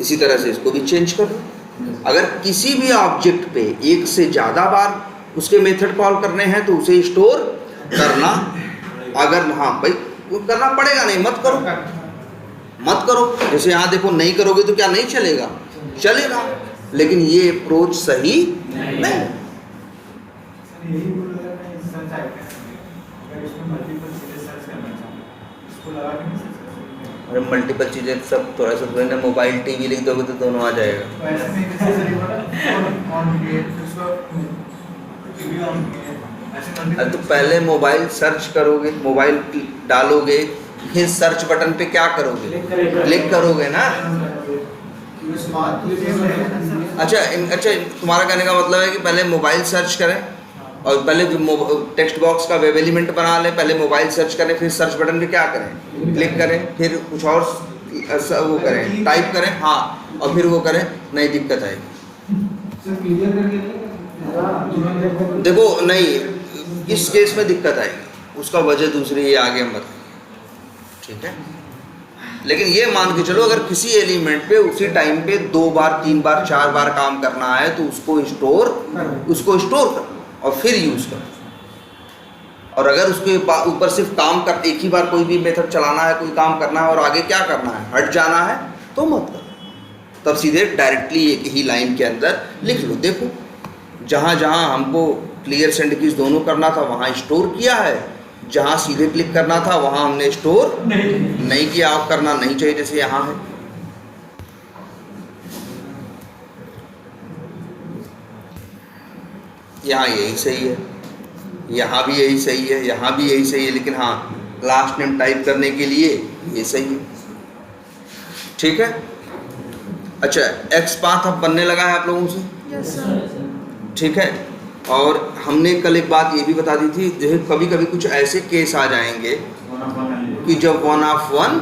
Speaker 1: इसी तरह से इसको भी चेंज कर लो। अगर किसी भी ऑब्जेक्ट पे एक से ज़्यादा बार उसके मेथड कॉल करने हैं तो उसे स्टोर करना, अगर हाँ भाई वो करना पड़ेगा, नहीं मत करो, मत करो। जैसे यहाँ देखो, नहीं करोगे तो क्या नहीं चलेगा? चलेगा। लेकिन ये अप्रोच सही नहीं। अरे मल्टीपल चीज़ें सब थोड़ा सा थोड़ा ना, मोबाइल टीवी लिख दोगे तो दोनों आ जाएगा। अरे तो पहले मोबाइल सर्च करोगे, मोबाइल डालोगे, फिर सर्च बटन पे क्या करोगे? क्लिक करोगे ना। अच्छा, तुम्हारा कहने का मतलब है कि पहले मोबाइल सर्च करें और पहले टेक्स्ट बॉक्स का वेब एलिमेंट बना लें, पहले मोबाइल सर्च करें, फिर सर्च बटन पे क्या करें? क्लिक करें, फिर कुछ और वो करें, टाइप करें, हाँ, और फिर वो करें, नहीं दिक्कत आएगी। देखो नहीं, इस केस में दिक्कत आएगी, उसका वजह दूसरी है, आगे हम बताएं, ठीक है। लेकिन ये मान के चलो, अगर किसी एलिमेंट पे उसी टाइम पे 2 बार 3 बार 4 बार काम करना है तो उसको स्टोर करो और फिर यूज करो। और अगर उसके ऊपर सिर्फ काम कर, एक ही बार कोई भी मेथड चलाना है, कोई काम करना है और आगे क्या करना है, हट जाना है, तो मत करो। तब सीधे डायरेक्टली एक ही लाइन के अंदर लिख लो। देखो, जहाँ जहाँ हमको क्लियर सेंड कीज दोनों करना था वहाँ स्टोर किया है, जहाँ सीधे क्लिक करना था वहाँ हमने स्टोर नहीं किया। आप करना नहीं चाहिए जैसे यहाँ है। यहाँ यही सही है, यहाँ भी यही सही है, यहाँ भी यही सही है, लेकिन हाँ लास्ट नेम टाइप करने के लिए ये सही है। ठीक है। अच्छा, एक्स पाथ अब बनने लगा है आप लोगों से,
Speaker 4: यस सर।
Speaker 1: ठीक है। और हमने कल एक बात ये भी बता दी थी, जो कभी कभी कुछ ऐसे केस आ जाएंगे कि जब 1 ऑफ 1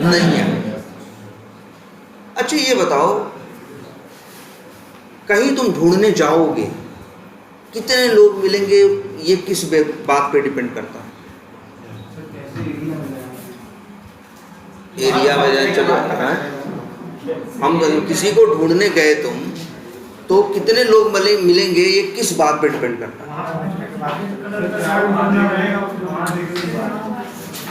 Speaker 1: नहीं है। अच्छा ये बताओ, कहीं तुम ढूंढने जाओगे, कितने लोग मिलेंगे, ये किस बात पे डिपेंड करता है? एरिया में जाए, चलो हाँ? हम किसी को ढूंढने गए तुम, तो कितने लोग मिलेंगे, ये किस बात पे डिपेंड करता है?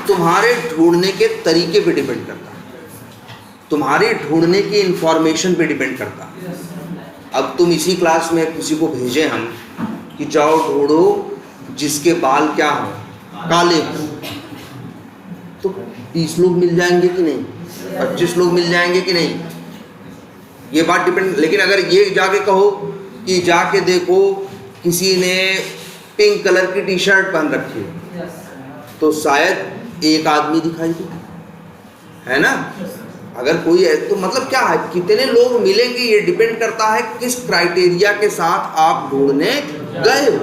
Speaker 1: तुम्हारे ढूंढने के तरीके पे डिपेंड करता है, तुम्हारे ढूंढने की इंफॉर्मेशन पे डिपेंड करता है। अब तुम इसी क्लास में किसी को भेजें हम कि जाओ ढूंढो जिसके बाल क्या हो, काले हो, तो 20 लोग मिल जाएंगे कि नहीं, 25 लोग मिल जाएंगे कि नहीं, ये बात डिपेंड। लेकिन अगर ये जाके कहो कि जाके देखो किसी ने पिंक कलर की टी शर्ट पहन रखी है, तो शायद एक आदमी दिखाई दे, है ना। अगर कोई है तो मतलब क्या है, कितने लोग मिलेंगे ये डिपेंड करता है किस क्राइटेरिया के साथ आप ढूंढने गए हो।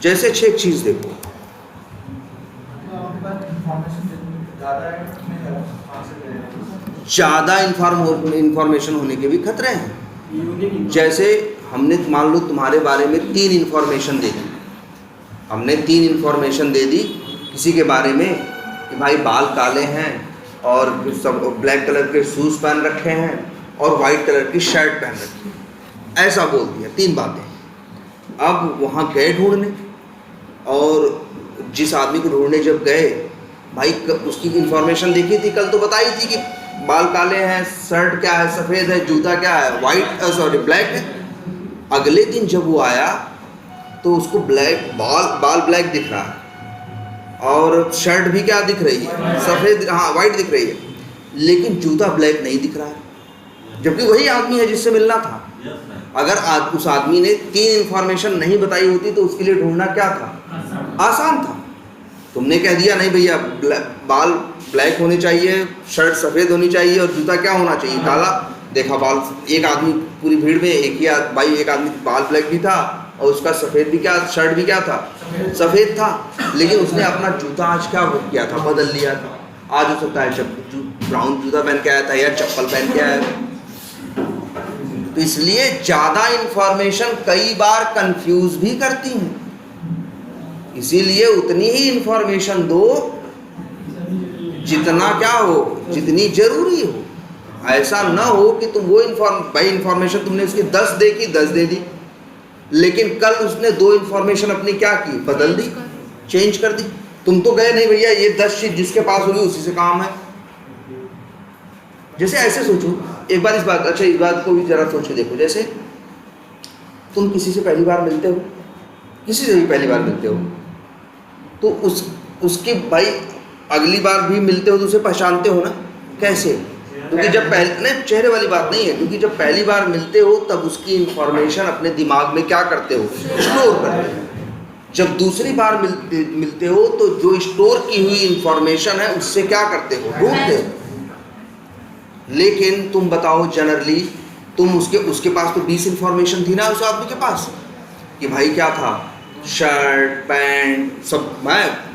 Speaker 1: जैसे एक चीज देखो, ज़्यादा इंफॉर्मेशन होने के भी खतरे हैं। जैसे हमने मान लो तुम्हारे बारे में 3 इंफॉर्मेशन दे दी, हमने 3 इंफॉर्मेशन दे दी किसी के बारे में कि भाई बाल काले हैं और सब ब्लैक कलर के शूज़ पहन रखे हैं और वाइट कलर की शर्ट पहन रखी है, ऐसा बोल दिया, 3 बातें। अब वहाँ गए ढूंढने, और जिस आदमी को ढूंढने जब गए, भाई उसकी इंफॉर्मेशन देखी थी, कल तो बताई थी कि बाल काले हैं, शर्ट क्या है, सफ़ेद है, जूता क्या है, ब्लैक है। अगले दिन जब वो आया तो उसको बाल ब्लैक दिख रहा है और शर्ट भी क्या दिख रही है, सफ़ेद, हाँ वाइट दिख रही है, लेकिन जूता ब्लैक नहीं दिख रहा है, जबकि वही आदमी है जिससे मिलना था। अगर उस आदमी ने 3 इंफॉर्मेशन नहीं बताई होती तो उसके लिए ढूंढना क्या था, आसान था। तुमने कह दिया नहीं भैया बाल ब्लैक होने चाहिए, शर्ट सफ़ेद होनी चाहिए और जूता क्या होना चाहिए, काला। देखा बाल, एक आदमी पूरी भीड़ में एक आदमी बाल ब्लैक भी था और उसका सफ़ेद भी क्या, शर्ट भी क्या था, सफ़ेद था, लेकिन उसने अपना जूता आज क्या किया था, बदल लिया था। आज हो सकता है ब्राउन जूता पहन के आया था या चप्पल पहन के आया था। तो इसलिए ज़्यादा इंफॉर्मेशन कई बार कंफ्यूज भी करती हैं, इसीलिए उतनी ही इंफॉर्मेशन दो जितना क्या हो, जितनी जरूरी हो। ऐसा ना हो कि तुम वो इंफॉर्मेशन तुमने उसकी 10 देखी, 10 दे दी, लेकिन कल उसने 2 इंफॉर्मेशन अपनी क्या की, बदल दी, चेंज कर दी। तुम तो गए नहीं भैया, ये 10 चीज जिसके पास होगी उसी से काम है। जैसे ऐसे सोचो एक बार, इस बात को भी जरा सोच के देखो। जैसे तुम किसी से पहली बार मिलते हो, किसी से भी पहली बार मिलते हो, तो उसके भाई अगली बार भी मिलते हो तो उसे पहचानते हो ना, कैसे? क्योंकि जब नहीं, चेहरे वाली बात नहीं है, क्योंकि जब पहली बार मिलते हो तब उसकी इंफॉर्मेशन अपने दिमाग में क्या करते हो, स्टोर करते हो। जब दूसरी बार मिलते हो तो जो स्टोर की हुई इंफॉर्मेशन है उससे क्या करते हो, ढूंढते हो। लेकिन तुम बताओ जनरली, तुम उसके पास तो 20 इंफॉर्मेशन थी ना उस आदमी के पास, कि भाई क्या था, शर्ट पैंट सब,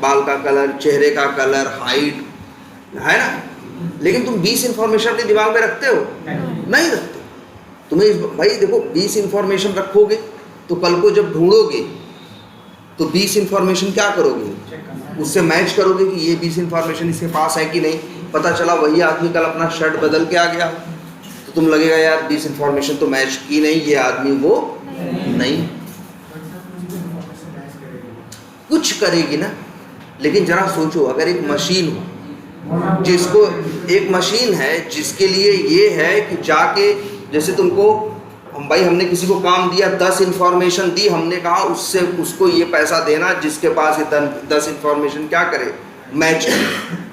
Speaker 1: बाल का कलर, चेहरे का कलर, हाइट, है ना। लेकिन तुम 20 इंफॉर्मेशन अपने दिमाग में रखते हो, नहीं रखते। तुम्हें भाई देखो 20 इंफॉर्मेशन रखोगे तो कल को जब ढूंढोगे तो 20 इंफॉर्मेशन क्या करोगे, उससे मैच करोगे कि ये 20 इंफॉर्मेशन इसके पास है कि नहीं। पता चला वही आदमी कल अपना शर्ट बदल के आ गया, तो तुम लगेगा यार 20 इंफॉर्मेशन तो मैच की नहीं, ये आदमी वो नहीं, कुछ करेगी ना। लेकिन जरा सोचो, अगर एक मशीन हो, एक मशीन है जिसके लिए ये है कि जाके, जैसे तुमको हमने किसी को काम दिया, 10 इंफॉर्मेशन दी, हमने कहा उसको ये पैसा देना जिसके पास ये 10 इंफॉर्मेशन क्या करे, मैच करे।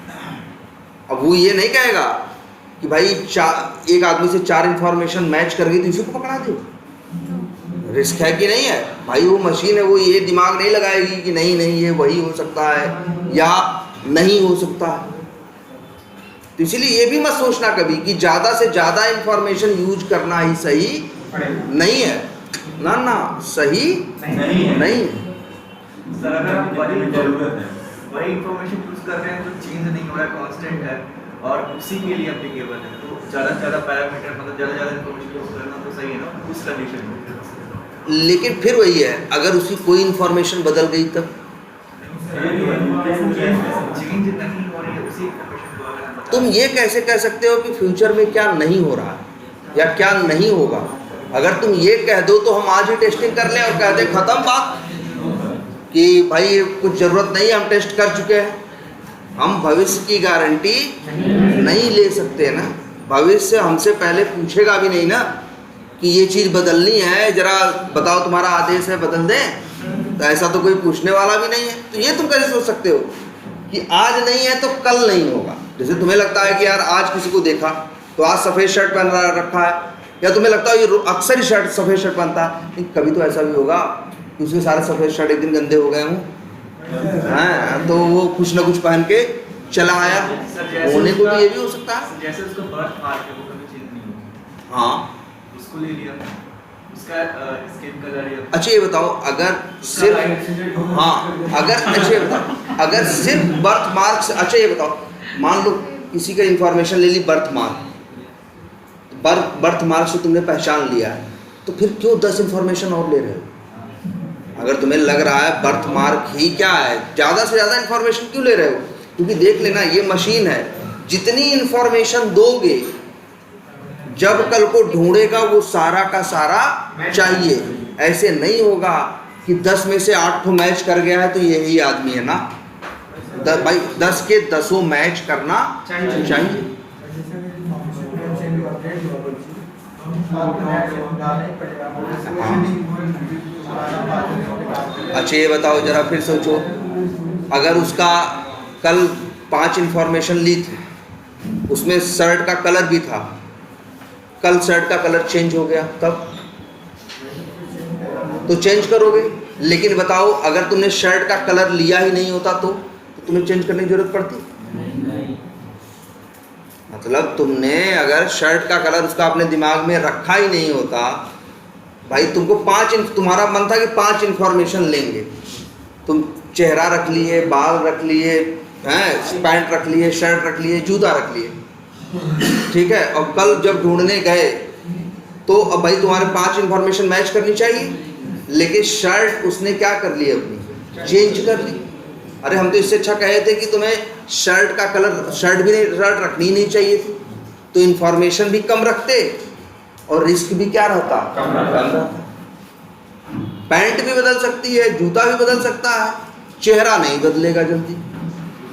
Speaker 1: अब वो ये नहीं कहेगा कि भाई एक आदमी से 4 इंफॉर्मेशन मैच कर गई तो इसी को पकड़ा दो, रिस्क है कि नहीं है भाई। वो मशीन है, वो ये दिमाग नहीं लगाएगी कि नहीं ये वही हो सकता है या नहीं हो सकता है। तो इसीलिए ये भी मत सोचना कभी कि ज़्यादा से ज़्यादा इंफॉर्मेशन यूज करना ही सही नहीं है। ना ना, सही नहीं है।
Speaker 2: सर अगर हम वही इंफॉर्मेशन यूज कर रहे हैं तो चेंज नहीं हो रहा है, कांस्टेंट है और उसी के लिए एप्लीकेबल है, तो ज़्यादा से ज़्यादा पैरामीटर मतलब ज़्यादा से ज़्यादा इंफॉर्मेशन यूज करना तो सही है ना उस कंडीशन में।
Speaker 1: लेकिन फिर वही है, अगर उसकी कोई इंफॉर्मेशन बदल गई तब
Speaker 2: चेंज नहीं हो रही है उसी इंफॉर्मेशन को अगर हम बता
Speaker 1: तुम ये कैसे कह सकते हो कि फ्यूचर में क्या नहीं हो रहा है या क्या नहीं होगा? अगर तुम ये कह दो तो हम आज ही टेस्टिंग कर लें और कह दें खत्म बात कि भाई ये कुछ ज़रूरत नहीं है, हम टेस्ट कर चुके हैं। हम भविष्य की गारंटी नहीं ले सकते ना। भविष्य हमसे पहले पूछेगा भी नहीं ना कि ये चीज़ बदलनी है, ज़रा बताओ तुम्हारा आदेश है बदल दें, तो ऐसा तो कोई पूछने वाला भी नहीं है। तो ये तुम कैसे सोच सकते हो कि आज नहीं है तो कल नहीं होगा? जैसे तुम्हें लगता है कि यार आज किसी को देखा तो आज सफ़ेद शर्ट पहन रखा है, या तुम्हें लगता है ये अक्सर ही शर्ट सफ़ेद शर्ट पहनता है, नहीं कभी तो ऐसा भी होगा कि उसके सारे सफ़ेद शर्ट एक दिन गंदे हो गए हों, हाँ, तो वो कुछ ना कुछ पहन के चला आया। होने को भी ये भी हो सकता है।
Speaker 2: जैसे उसका बर्थ मार्क है वो कभी चेंज नहीं होगा,
Speaker 1: हाँ,
Speaker 2: उसको ले लिया उसका स्किन कलर या
Speaker 1: अच्छा ये बताओ, अगर सिर्फ हाँ अगर अच्छा ये बताओ, अगर सिर्फ बर्थ मार्क से, अच्छा ये बताओ, मान लो किसी का इंफॉर्मेशन ले ली बर्थ मार्क, बर्थ मार्क से तुमने पहचान लिया है, तो फिर क्यों 10 इंफॉर्मेशन और ले रहे हो? अगर तुम्हें लग रहा है बर्थ मार्क ही क्या है, ज़्यादा से ज़्यादा इंफॉर्मेशन क्यों ले रहे हो? क्योंकि देख लेना ये मशीन है, जितनी इंफॉर्मेशन दोगे जब कल को ढूंढेगा वो सारा का सारा चाहिए। ऐसे नहीं होगा कि 10 में से 8 मैच कर गया है तो यही आदमी है ना। भाई 10 के 10 मैच करना चाहिए। अच्छा ये बताओ जरा फिर सोचो, अगर उसका कल 5 इंफॉर्मेशन ली थी, उसमें शर्ट का कलर भी था, कल शर्ट का कलर चेंज हो गया तब तो चेंज करोगे। लेकिन बताओ अगर तुमने शर्ट का कलर लिया ही नहीं होता तो तुम्हें चेंज करने की जरूरत पड़ती? मतलब तुमने अगर शर्ट का कलर उसका अपने दिमाग में रखा ही नहीं होता, भाई तुमको तुम्हारा मन था कि 5 इंफॉर्मेशन लेंगे, तुम चेहरा रख लिए, बाल रख लिए, हैं, पैंट रख लिए, शर्ट रख लिए, जूता रख लिए, ठीक है, और कल जब ढूंढने गए तो अब भाई तुम्हारे 5 इंफॉर्मेशन मैच करनी चाहिए, लेकिन शर्ट उसने क्या कर ली, अपनी चेंज कर ली। अरे हम तो इससे अच्छा कहे थे कि तुम्हें शर्ट का कलर, शर्ट भी नहीं, शर्ट रखनी नहीं चाहिए थी, तो इंफॉर्मेशन भी कम रखते और रिस्क भी क्या रहता, कम रहता। पैंट भी बदल सकती है, जूता भी बदल सकता है, चेहरा नहीं बदलेगा जल्दी,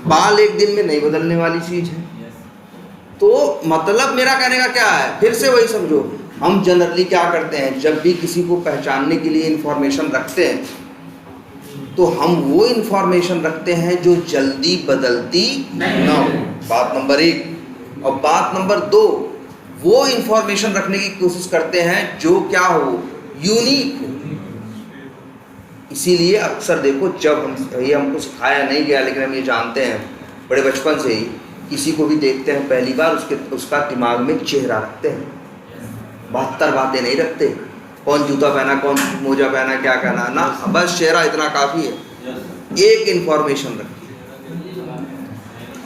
Speaker 1: बाल एक दिन में नहीं बदलने वाली चीज है। तो मतलब मेरा कहने का क्या है, फिर से वही समझो, हम जनरली क्या करते हैं, जब भी किसी को पहचानने के लिए इंफॉर्मेशन रखते हैं तो हम वो इंफॉर्मेशन रखते हैं जो जल्दी बदलती ना हो, बात नंबर 1। और बात नंबर 2, वो इंफॉर्मेशन रखने की कोशिश करते हैं जो क्या हो, यूनिक हो। इसीलिए अक्सर देखो, जब हम, ये हमको सिखाया नहीं गया लेकिन हम ये जानते हैं बड़े बचपन से ही, किसी को भी देखते हैं पहली बार उसका दिमाग में चेहरा रखते हैं, 72 बातें नहीं रखते, कौन जूता पहना, कौन मोजा पहना, क्या कहना ना, बस चेहरा इतना काफ़ी है। एक इंफॉर्मेशन रखी,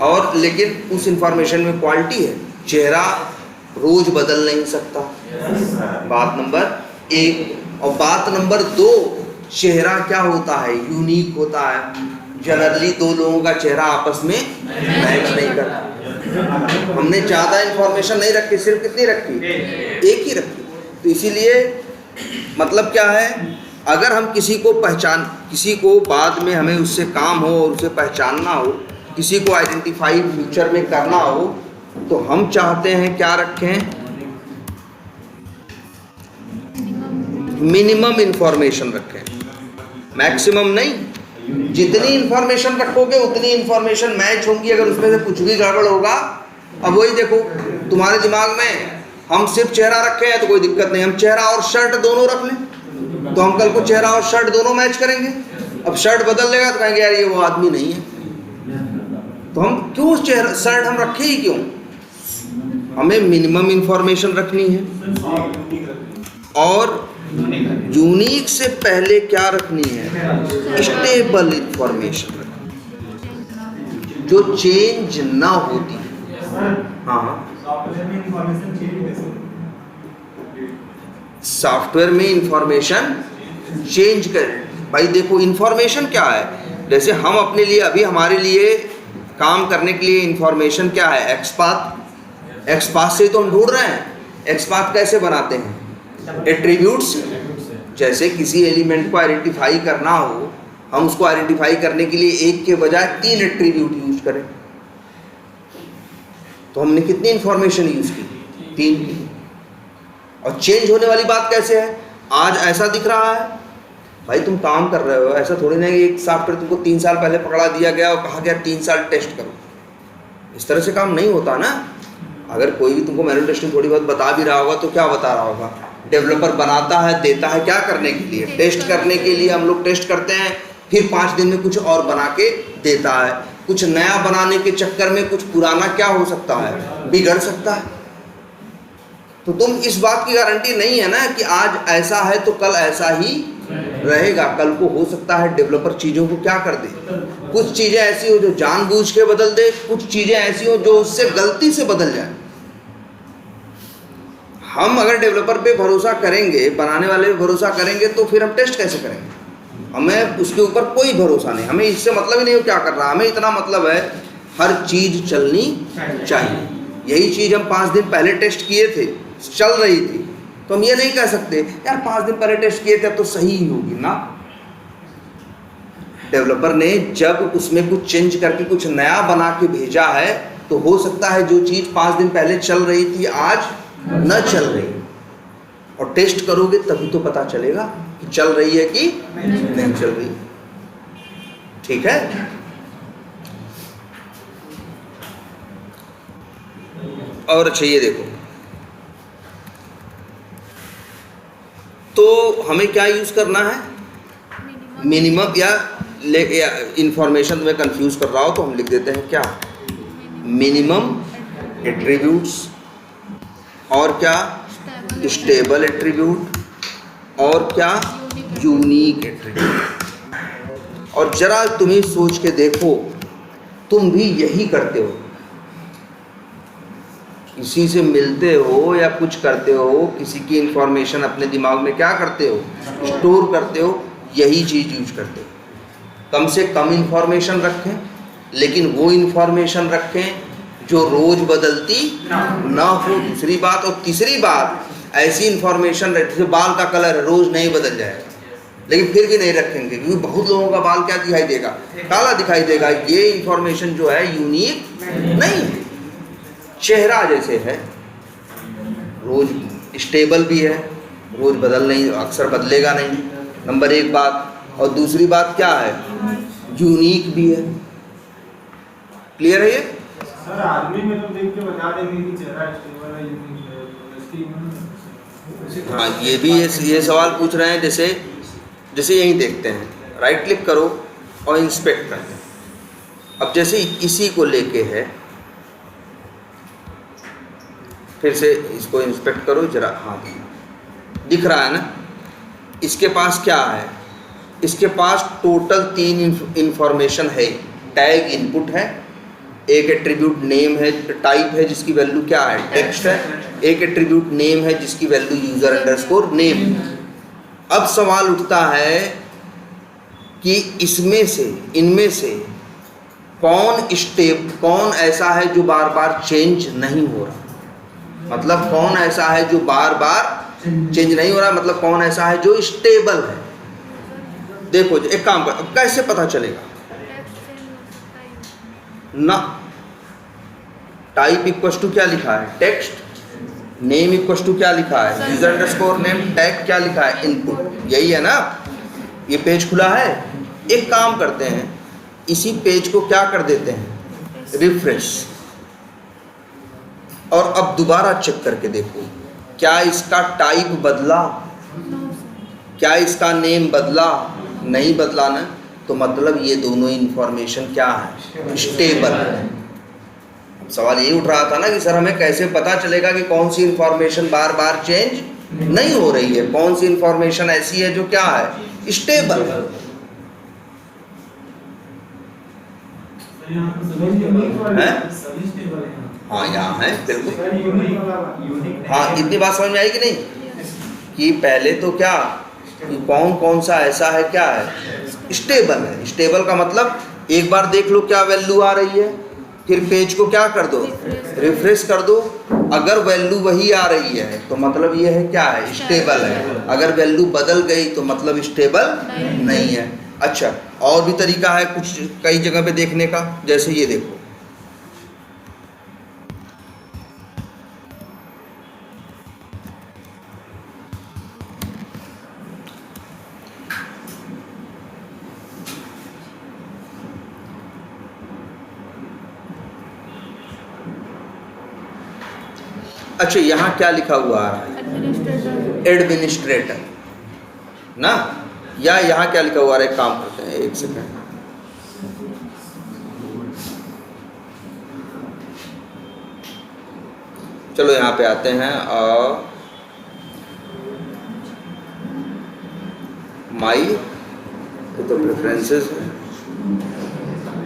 Speaker 1: और लेकिन उस इंफॉर्मेशन में क्वालिटी है, चेहरा रोज बदल नहीं सकता, बात नंबर 1। और बात नंबर 2, चेहरा क्या होता है, यूनिक होता है। जनरली 2 लोगों का चेहरा आपस में मैच नहीं करता। हमने ज़्यादा इंफॉर्मेशन नहीं रखी, सिर्फ कितनी रखी, एक ही रखी। तो इसीलिए मतलब क्या है, अगर हम किसी को बाद में हमें उससे काम हो और उसे पहचानना हो, किसी को आइडेंटिफाई फ्यूचर में करना हो, तो हम चाहते हैं क्या रखें, मिनिमम इंफॉर्मेशन रखें, मैक्सिमम नहीं। जितनी इंफॉर्मेशन रखोगे उतनी इंफॉर्मेशन मैच होंगी। अगर उसमें से कुछ भी गड़बड़ होगा, अब वही देखो तुम्हारे दिमाग में, हम सिर्फ चेहरा रखे हैं तो कोई दिक्कत नहीं, हम चेहरा और शर्ट दोनों रख लें तो हम कल को चेहरा और शर्ट दोनों मैच करेंगे। अब शर्ट बदल लेगा तो कहेंगे यार ये वो आदमी नहीं है, तो हम क्यों शर्ट हम रखे ही क्यों? हमें मिनिमम इंफॉर्मेशन रखनी है, और यूनिक से पहले क्या रखनी है, स्टेबल इंफॉर्मेशन रखनी है, जो चेंज ना होती है। हाँ, सॉफ्टवेयर में इंफॉर्मेशन चेंज कर, भाई देखो इंफॉर्मेशन क्या है, जैसे हम अपने लिए अभी हमारे लिए काम करने के लिए इंफॉर्मेशन क्या है, एक्सपाथ। एक्सपाथ से तो हम ढूंढ रहे हैं, एक्सपाथ कैसे बनाते हैं, एट्रीब्यूट्स। जैसे किसी एलिमेंट को आइडेंटिफाई करना हो, हम उसको आइडेंटिफाई करने के लिए एक के बजाय 3 एट्रीब्यूट यूज करें, तो हमने कितनी इंफॉर्मेशन यूज की, 3 की। और चेंज होने वाली बात कैसे है, आज ऐसा दिख रहा है, भाई तुम काम कर रहे हो, ऐसा थोड़ी ना एक सॉफ्टवेयर तुमको 3 साल पहले पकड़ा दिया गया और कहा गया 3 साल टेस्ट करो, इस तरह से काम नहीं होता ना। अगर कोई भी तुमको मैनुअल टेस्टिंग थोड़ी बहुत बता भी रहा होगा तो क्या बता रहा होगा, डेवलपर बनाता है, देता है क्या करने के लिए, टेस्ट करने के लिए। हम लोग टेस्ट करते हैं, फिर 5 दिन में कुछ और बना के देता है। कुछ नया बनाने के चक्कर में कुछ पुराना क्या हो सकता है, बिगड़ सकता है। तो तुम इस बात की गारंटी नहीं है ना कि आज ऐसा है तो कल ऐसा ही रहेगा। कल को हो सकता है डेवलपर चीज़ों को क्या कर दे, कुछ चीज़ें ऐसी हो जो जानबूझ के बदल दे, कुछ चीज़ें ऐसी हो जो उससे गलती से बदल जाए। हम अगर डेवलपर पे भरोसा करेंगे, बनाने वाले पे भरोसा करेंगे, तो फिर हम टेस्ट कैसे करेंगे। हमें उसके ऊपर कोई भरोसा नहीं, हमें इससे मतलब ही नहीं हो क्या कर रहा है, हमें इतना मतलब है हर चीज़ चलनी चाहिए। यही चीज़ हम 5 दिन पहले टेस्ट किए थे, चल रही थी, तो हम ये नहीं कह सकते यार 5 दिन पहले टेस्ट किए थे तो सही ही होगी ना। डेवलपर ने जब उसमें कुछ चेंज करके कुछ नया बना के भेजा है, तो हो सकता है जो चीज़ 5 दिन पहले चल रही थी आज न चल रही, और टेस्ट करोगे तभी तो पता चलेगा कि चल रही है कि नहीं चल रही। ठीक है, और अच्छा ये देखो, तो हमें क्या यूज़ करना है, मिनिमम या इंफॉर्मेशन में कंफ्यूज कर रहा हो तो हम लिख देते हैं क्या, मिनिमम एट्रीब्यूट्स, और क्या स्टेबल एट्रीब्यूट, और क्या यूनिक एट्रीब्यूट। और जरा तुम्हें सोच के देखो, तुम भी यही करते हो, किसी से मिलते हो या कुछ करते हो, किसी की इंफॉर्मेशन अपने दिमाग में क्या करते हो, स्टोर करते हो, यही चीज़ यूज करते हो। कम से कम इंफॉर्मेशन रखें, लेकिन वो इंफॉर्मेशन रखें जो रोज़ बदलती ना हो, दूसरी बात। और तीसरी बात, ऐसी इंफॉर्मेशन रहे, जैसे बाल का कलर रोज़ नहीं बदल जाएगा, लेकिन फिर भी नहीं रखेंगे, क्योंकि बहुत लोगों का बाल क्या दिखाई देगा, काला दिखाई देगा। ये इंफॉर्मेशन जो है यूनिक नहीं है। चेहरा जैसे है, रोज स्टेबल भी है, रोज बदल नहीं, अक्सर बदलेगा नहीं, नंबर 1 बात। और दूसरी बात क्या है, यूनिक भी है। क्लियर है ये?
Speaker 4: सर आदमी में तो देख के बता देंगे कि चेहरा स्टेबल है, यूनिक है।
Speaker 1: हाँ, ये भी ये सवाल पूछ रहे हैं। जैसे यही देखते हैं, राइट क्लिक करो और इंस्पेक्ट करते हैं। अब जैसे इसी को लेके है, फिर से इसको इंस्पेक्ट करो जरा, हाँ दिख रहा है ना। इसके पास क्या है, इसके पास टोटल 3 इंफॉर्मेशन है। टैग इनपुट है, एक एट्रीब्यूट नेम है, टाइप है जिसकी वैल्यू क्या है, टेक्स्ट है, एक एट्रीब्यूट नेम है जिसकी वैल्यू यूजर अंडरस्कोर नेम। अब सवाल उठता है कि इनमें से कौन ऐसा है जो बार बार चेंज नहीं हो रहा, मतलब कौन ऐसा है जो बार बार चेंज नहीं हो रहा, मतलब कौन ऐसा है जो स्टेबल है। देखो एक काम कर, अब कैसे पता चलेगा ना, टाइप इक्वल टू क्या लिखा है, टेक्स्ट, नेम इक्वल टू क्या लिखा है, यूजर अंडरस्कोर नेम, टैग क्या लिखा है, इनपुट। यही है ना, ये पेज खुला है। एक काम करते हैं, इसी पेज को क्या कर देते हैं, रिफ्रेश, और अब दोबारा चेक करके देखो क्या इसका टाइप बदला, क्या इसका नेम बदला, नहीं बदला ना, तो मतलब ये दोनों इंफॉर्मेशन क्या है, स्टेबल है। सवाल यही उठ रहा था ना कि सर हमें कैसे पता चलेगा कि कौन सी इंफॉर्मेशन बार बार चेंज नहीं हो रही है, कौन सी इंफॉर्मेशन ऐसी है जो क्या है, स्टेबल है।
Speaker 4: सभी स्टेबल है।
Speaker 1: हाँ यहाँ है बिल्कुल।
Speaker 4: सर यूनिक
Speaker 1: हाँ इतनी बात समझ में आई कि नहीं, कि पहले तो क्या कि कौन कौन सा ऐसा है क्या है, स्टेबल है। स्टेबल का मतलब एक बार देख लो क्या वैल्यू आ रही है, फिर पेज को क्या कर दो, रिफ्रेश कर दो, अगर वैल्यू वही आ रही है तो मतलब ये है क्या है, स्टेबल है। अगर वैल्यू बदल गई तो मतलब स्टेबल नहीं है। अच्छा और भी तरीका है कुछ कई जगह पे देखने का, जैसे ये देखो, अच्छा यहाँ क्या लिखा हुआ आ रहा है, एडमिनिस्ट्रेटर ना, या यहाँ क्या लिखा हुआ आ रहा है, एक काम करते हैं, एक सेकंड, चलो यहाँ पे आते हैं और माई, ये तो प्रेफरेंसेस है।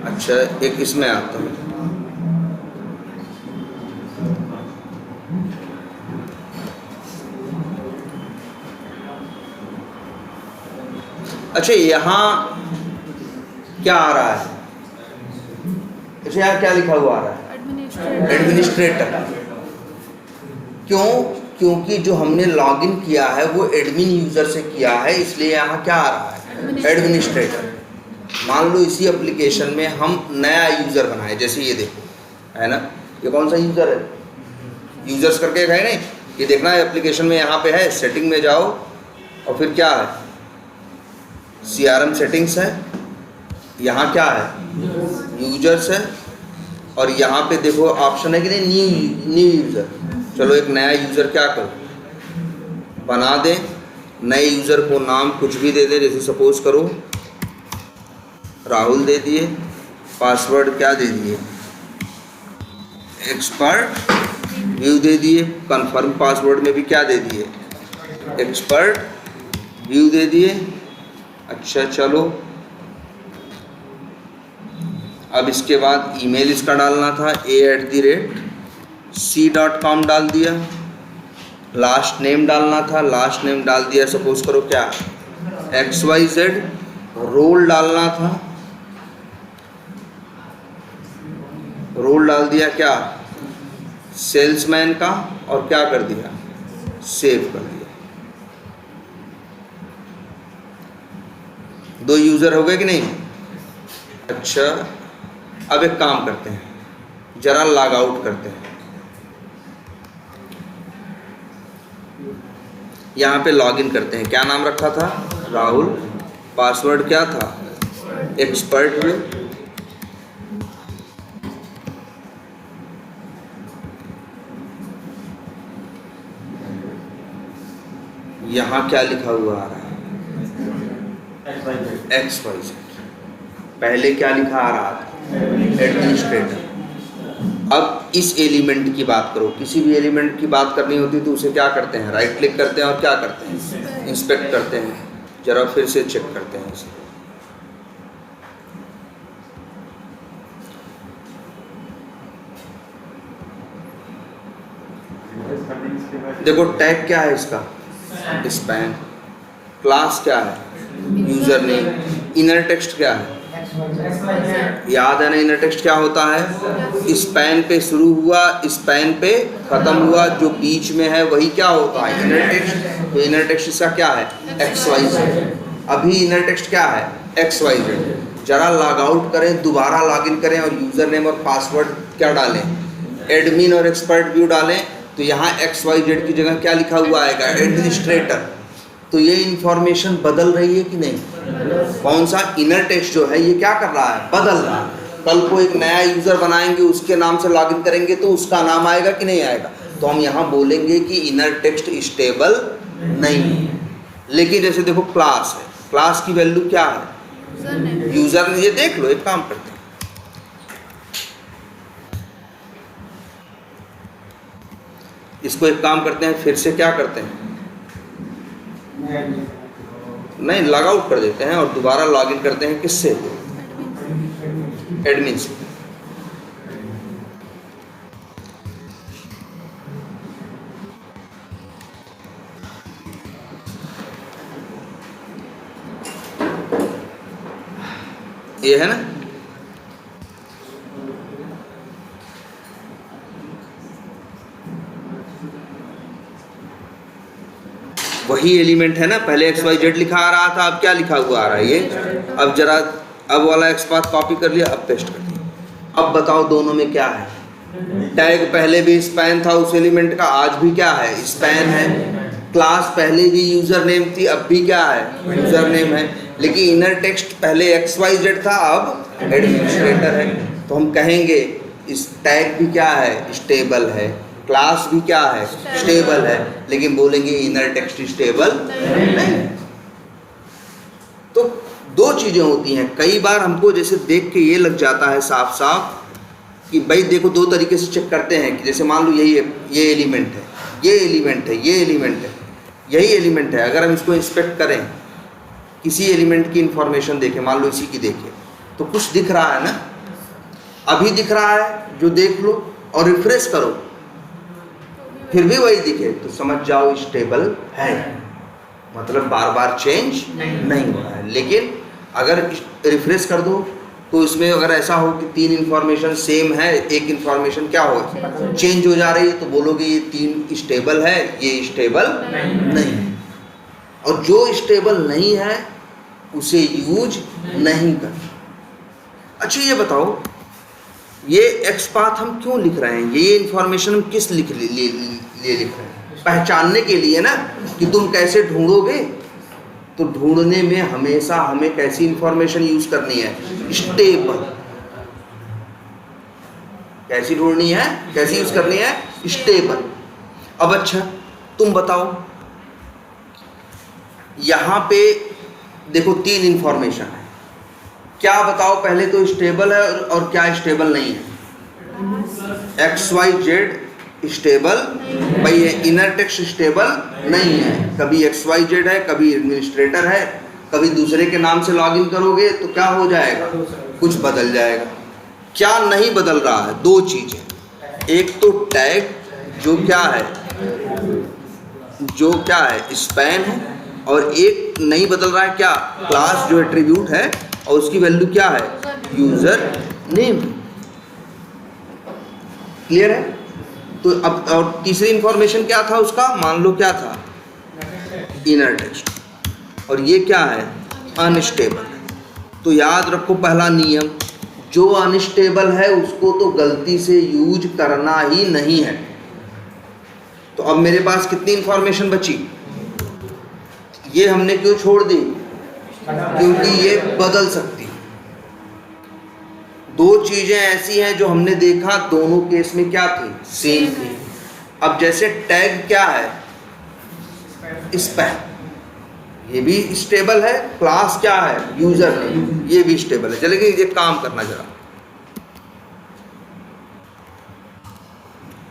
Speaker 1: अच्छा एक इसमें आता है, अच्छा यहाँ क्या आ रहा है, अच्छा यहाँ क्या लिखा हुआ आ रहा है, एडमिनिस्ट्रेटर। क्यों? क्योंकि जो हमने लॉगिन किया है वो एडमिन यूजर से किया है, इसलिए यहाँ क्या आ रहा है, एडमिनिस्ट्रेटर। मान लो इसी एप्लीकेशन में हम नया यूजर बनाए, जैसे ये देखो है ना, ये कौन सा यूजर है, यूजर्स करके एक है नहीं, ये देखना है एप्लीकेशन में, यहाँ पे है सेटिंग में जाओ और फिर क्या है, CRM सेटिंग्स है, यहाँ क्या है, यूजर्स है, और यहाँ पे देखो ऑप्शन है कि नहीं, न्यू यूज़र। चलो एक नया यूज़र क्या करो, बना दें, नए यूज़र को नाम कुछ भी दे दें, जैसे सपोज करो राहुल दे दिए, पासवर्ड क्या दे दिए, एक्सपर्ट व्यू दे दिए, कंफर्म पासवर्ड में भी क्या दे दिए, एक्सपर्ट व्यू दे दिए। अच्छा चलो अब इसके बाद ईमेल इसका डालना था, a@c.com डाल दिया, लास्ट नेम डालना था, लास्ट नेम डाल दिया, सपोज करो क्या XYZ, रोल डालना था, रोल डाल दिया क्या, सेल्समैन का, और क्या कर दिया, सेव कर दिया। 2 यूज़र हो गए कि नहीं। अच्छा अब एक काम करते हैं, जरा लॉग आउट करते हैं, यहाँ पे लॉगिन करते हैं, क्या नाम रखा था, राहुल, पासवर्ड क्या था, एक्सपर्ट व्यू, यहाँ क्या लिखा हुआ आ रहा है, XYZ। पहले क्या लिखा आ रहा था, एडमिनिस्ट्रेटर। अब इस एलिमेंट की बात करो, किसी भी एलिमेंट की बात करनी होती तो उसे क्या करते हैं, राइट क्लिक करते हैं और क्या करते हैं, इंस्पेक्ट करते हैं। जरा फिर से चेक करते हैं इसे, देखो टैग क्या है इसका, स्पैन, क्लास क्या है, यूजर नेम, इनर टेक्स्ट क्या है, याद है ना इनर टेक्स्ट क्या होता है, स्पैन पे शुरू हुआ, स्पैन पे खत्म हुआ, जो बीच में है वही क्या होता है, इनर टेक्स्ट। तो इनर टेक्स्ट इसका क्या है, XYZ। अभी इनर टेक्स्ट क्या है, XYZ। जरा लॉग आउट करें, दोबारा लॉगिन करें और यूजर नेम और पासवर्ड क्या डालें, एडमिन और एक्सपर्ट व्यू डालें, तो यहाँ XYZ की जगह क्या लिखा हुआ आएगा, एडमिनिस्ट्रेटर। तो ये इंफॉर्मेशन बदल रही है कि नहीं, कौन सा इनर टेक्स्ट जो है ये क्या कर रहा है, बदल रहा है। कल को एक नया यूज़र बनाएंगे, उसके नाम से लॉगिन करेंगे तो उसका नाम आएगा कि नहीं आएगा। तो हम यहाँ बोलेंगे कि इनर टेक्स्ट स्टेबल नहीं है। लेकिन जैसे देखो क्लास है, क्लास की वैल्यू क्या है, यूज़र ने, ये देख लो, एक काम करते हैं, इसको एक काम करते हैं, फिर से क्या करते हैं, नहीं लॉग आउट कर देते हैं और दोबारा लॉग इन करते हैं। किससे? एडमिन से। ये है ना, वही एलिमेंट है ना, पहले XYZ लिखा आ रहा था, अब क्या लिखा हुआ आ रहा है ये। अब जरा अब वाला एक्स पाथ कॉपी कर लिया, अब पेस्ट कर दिया। अब बताओ दोनों में क्या है? टैग पहले भी स्पैन था उस एलिमेंट का, आज भी क्या है, स्पैन है। क्लास पहले भी यूजर नेम थी, अब भी क्या है, यूजर नेम है। लेकिन इनर टेक्स्ट पहले XYZ था, अब एडमिनिस्ट्रेटर है। तो हम कहेंगे इस टैग भी क्या है, स्टेबल है। क्लास भी क्या है, स्टेबल है। लेकिन बोलेंगे इनर टेक्स्ट स्टेबल नहीं। तो दो चीजें होती हैं। कई बार हमको जैसे देख के ये लग जाता है साफ साफ कि भाई देखो, दो तरीके से चेक करते हैं कि जैसे मान लो यही है, ये एलिमेंट है, ये एलिमेंट है, ये एलिमेंट है, यही एलिमेंट है। अगर हम इसको इंस्पेक्ट करें, किसी एलिमेंट की इंफॉर्मेशन देखें, मान लो इसी की देखें, तो कुछ दिख रहा है ना, अभी दिख रहा है जो देख लो और रिफ्रेश करो फिर भी वही दिखे, तो समझ जाओ स्टेबल है, मतलब बार बार चेंज नहीं हो रहा है। लेकिन अगर रिफ्रेश कर दो तो इसमें अगर ऐसा हो कि तीन इंफॉर्मेशन सेम है, एक इंफॉर्मेशन क्या हो चेंज हो जा रही है, तो बोलोगे ये तीन स्टेबल है, ये स्टेबल नहीं है। और जो स्टेबल नहीं है उसे यूज नहीं कर। अच्छा ये बताओ, ये एक्स पाथ हम क्यों लिख रहे हैं, ये इंफॉर्मेशन हम किस लिए लिख रहे हैं? पहचानने के लिए ना, कि तुम कैसे ढूंढोगे। तो ढूंढने में हमेशा हमें कैसी इंफॉर्मेशन यूज करनी है, स्टेबल। कैसी ढूंढनी है, कैसी यूज करनी है, स्टेबल। अब अच्छा तुम बताओ, यहां पे देखो तीन इंफॉर्मेशन है, क्या बताओ पहले तो स्टेबल है और क्या स्टेबल नहीं है? XYZ स्टेबल, भाई ये इनर टेक्स्ट स्टेबल नहीं है। कभी XYZ है, कभी एडमिनिस्ट्रेटर है, कभी दूसरे के नाम से लॉगिन करोगे तो क्या हो जाएगा, कुछ बदल जाएगा। क्या नहीं बदल रहा है? दो चीजें, एक तो टैग जो क्या है स्पैन है, और एक नहीं बदल रहा है क्या, क्लास जो एट्रीब्यूट है और उसकी वैल्यू क्या है, यूजर नेम। क्लियर है? तो अब और तीसरी इंफॉर्मेशन क्या था उसका, मान लो क्या था, इनर टेक्स्ट, और ये क्या है, अनस्टेबल। तो याद रखो पहला नियम, जो अनस्टेबल है उसको तो गलती से यूज करना ही नहीं है। तो अब मेरे पास कितनी इंफॉर्मेशन बची, ये हमने क्यों छोड़ दी, क्योंकि ये बदल सकती है। दो चीजें ऐसी हैं जो हमने देखा दोनों केस में क्या थी, सेम थी। अब जैसे टैग क्या है, स्पैन, ये भी स्टेबल है। क्लास क्या है, यूजर नेम, ये भी स्टेबल है। चलिए ये काम करना जरा,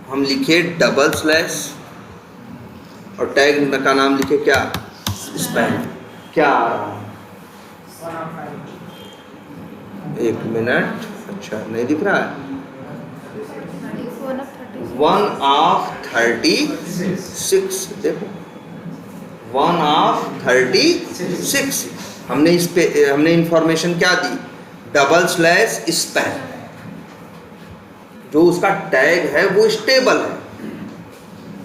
Speaker 1: हम लिखे डबल स्लैश और टैग का नाम लिखे क्या, स्पैन। क्या आ रहा है, एक मिनट, अच्छा नहीं दिख रहा है, 1 of 36। देखो 1 of 36 हमने इस पे हमने इंफॉर्मेशन क्या दी, डबल स्लैश स्पैन। जो उसका टैग है वो स्टेबल है,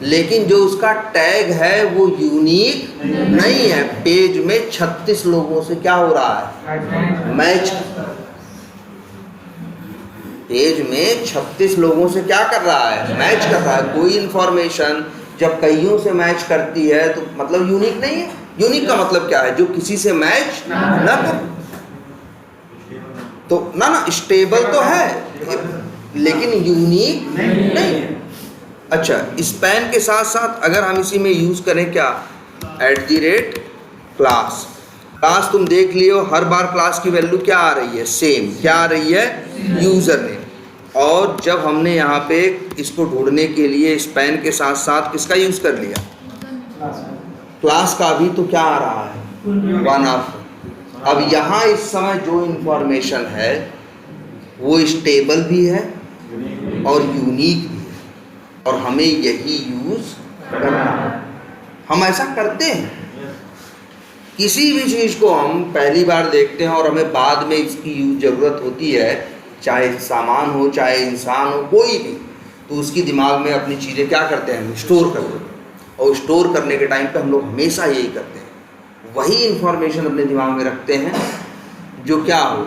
Speaker 1: लेकिन जो उसका टैग है वो यूनिक नहीं है। पेज में 36 लोगों से क्या हो रहा है, मैच। पेज में 36 लोगों से क्या कर रहा है, मैच कर रहा है। कोई इंफॉर्मेशन जब कईयों से मैच करती है तो मतलब यूनिक नहीं है। यूनिक का मतलब क्या है, जो किसी से मैच ना कर। तो ना स्टेबल तो है लेकिन यूनिक नहीं है। अच्छा, स्पैन के साथ साथ अगर हम इसी में यूज करें क्या, @क्लास। क्लास तुम देख लियो, हर बार क्लास की वैल्यू क्या आ रही है, सेम। क्या आ रही है, यूजर नेम। और जब हमने यहाँ पे इसको ढूंढने के लिए स्पैन के साथ साथ किसका यूज़ कर लिया, क्लास का भी, तो क्या आ रहा है 1 अब यहाँ इस समय जो इंफॉर्मेशन है वो स्टेबल भी है और यूनिक भी है, और हमें यही यूज़ करना है। हम ऐसा करते हैं, किसी भी चीज़ को हम पहली बार देखते हैं और हमें बाद में इसकी ज़रूरत होती है, चाहे सामान हो चाहे इंसान हो कोई भी, तो उसकी दिमाग में अपनी चीज़ें क्या करते हैं, हम स्टोर करते हैं। और स्टोर करने के टाइम पे हम लोग हमेशा यही करते हैं, वही इंफॉर्मेशन अपने दिमाग में रखते हैं जो क्या हो,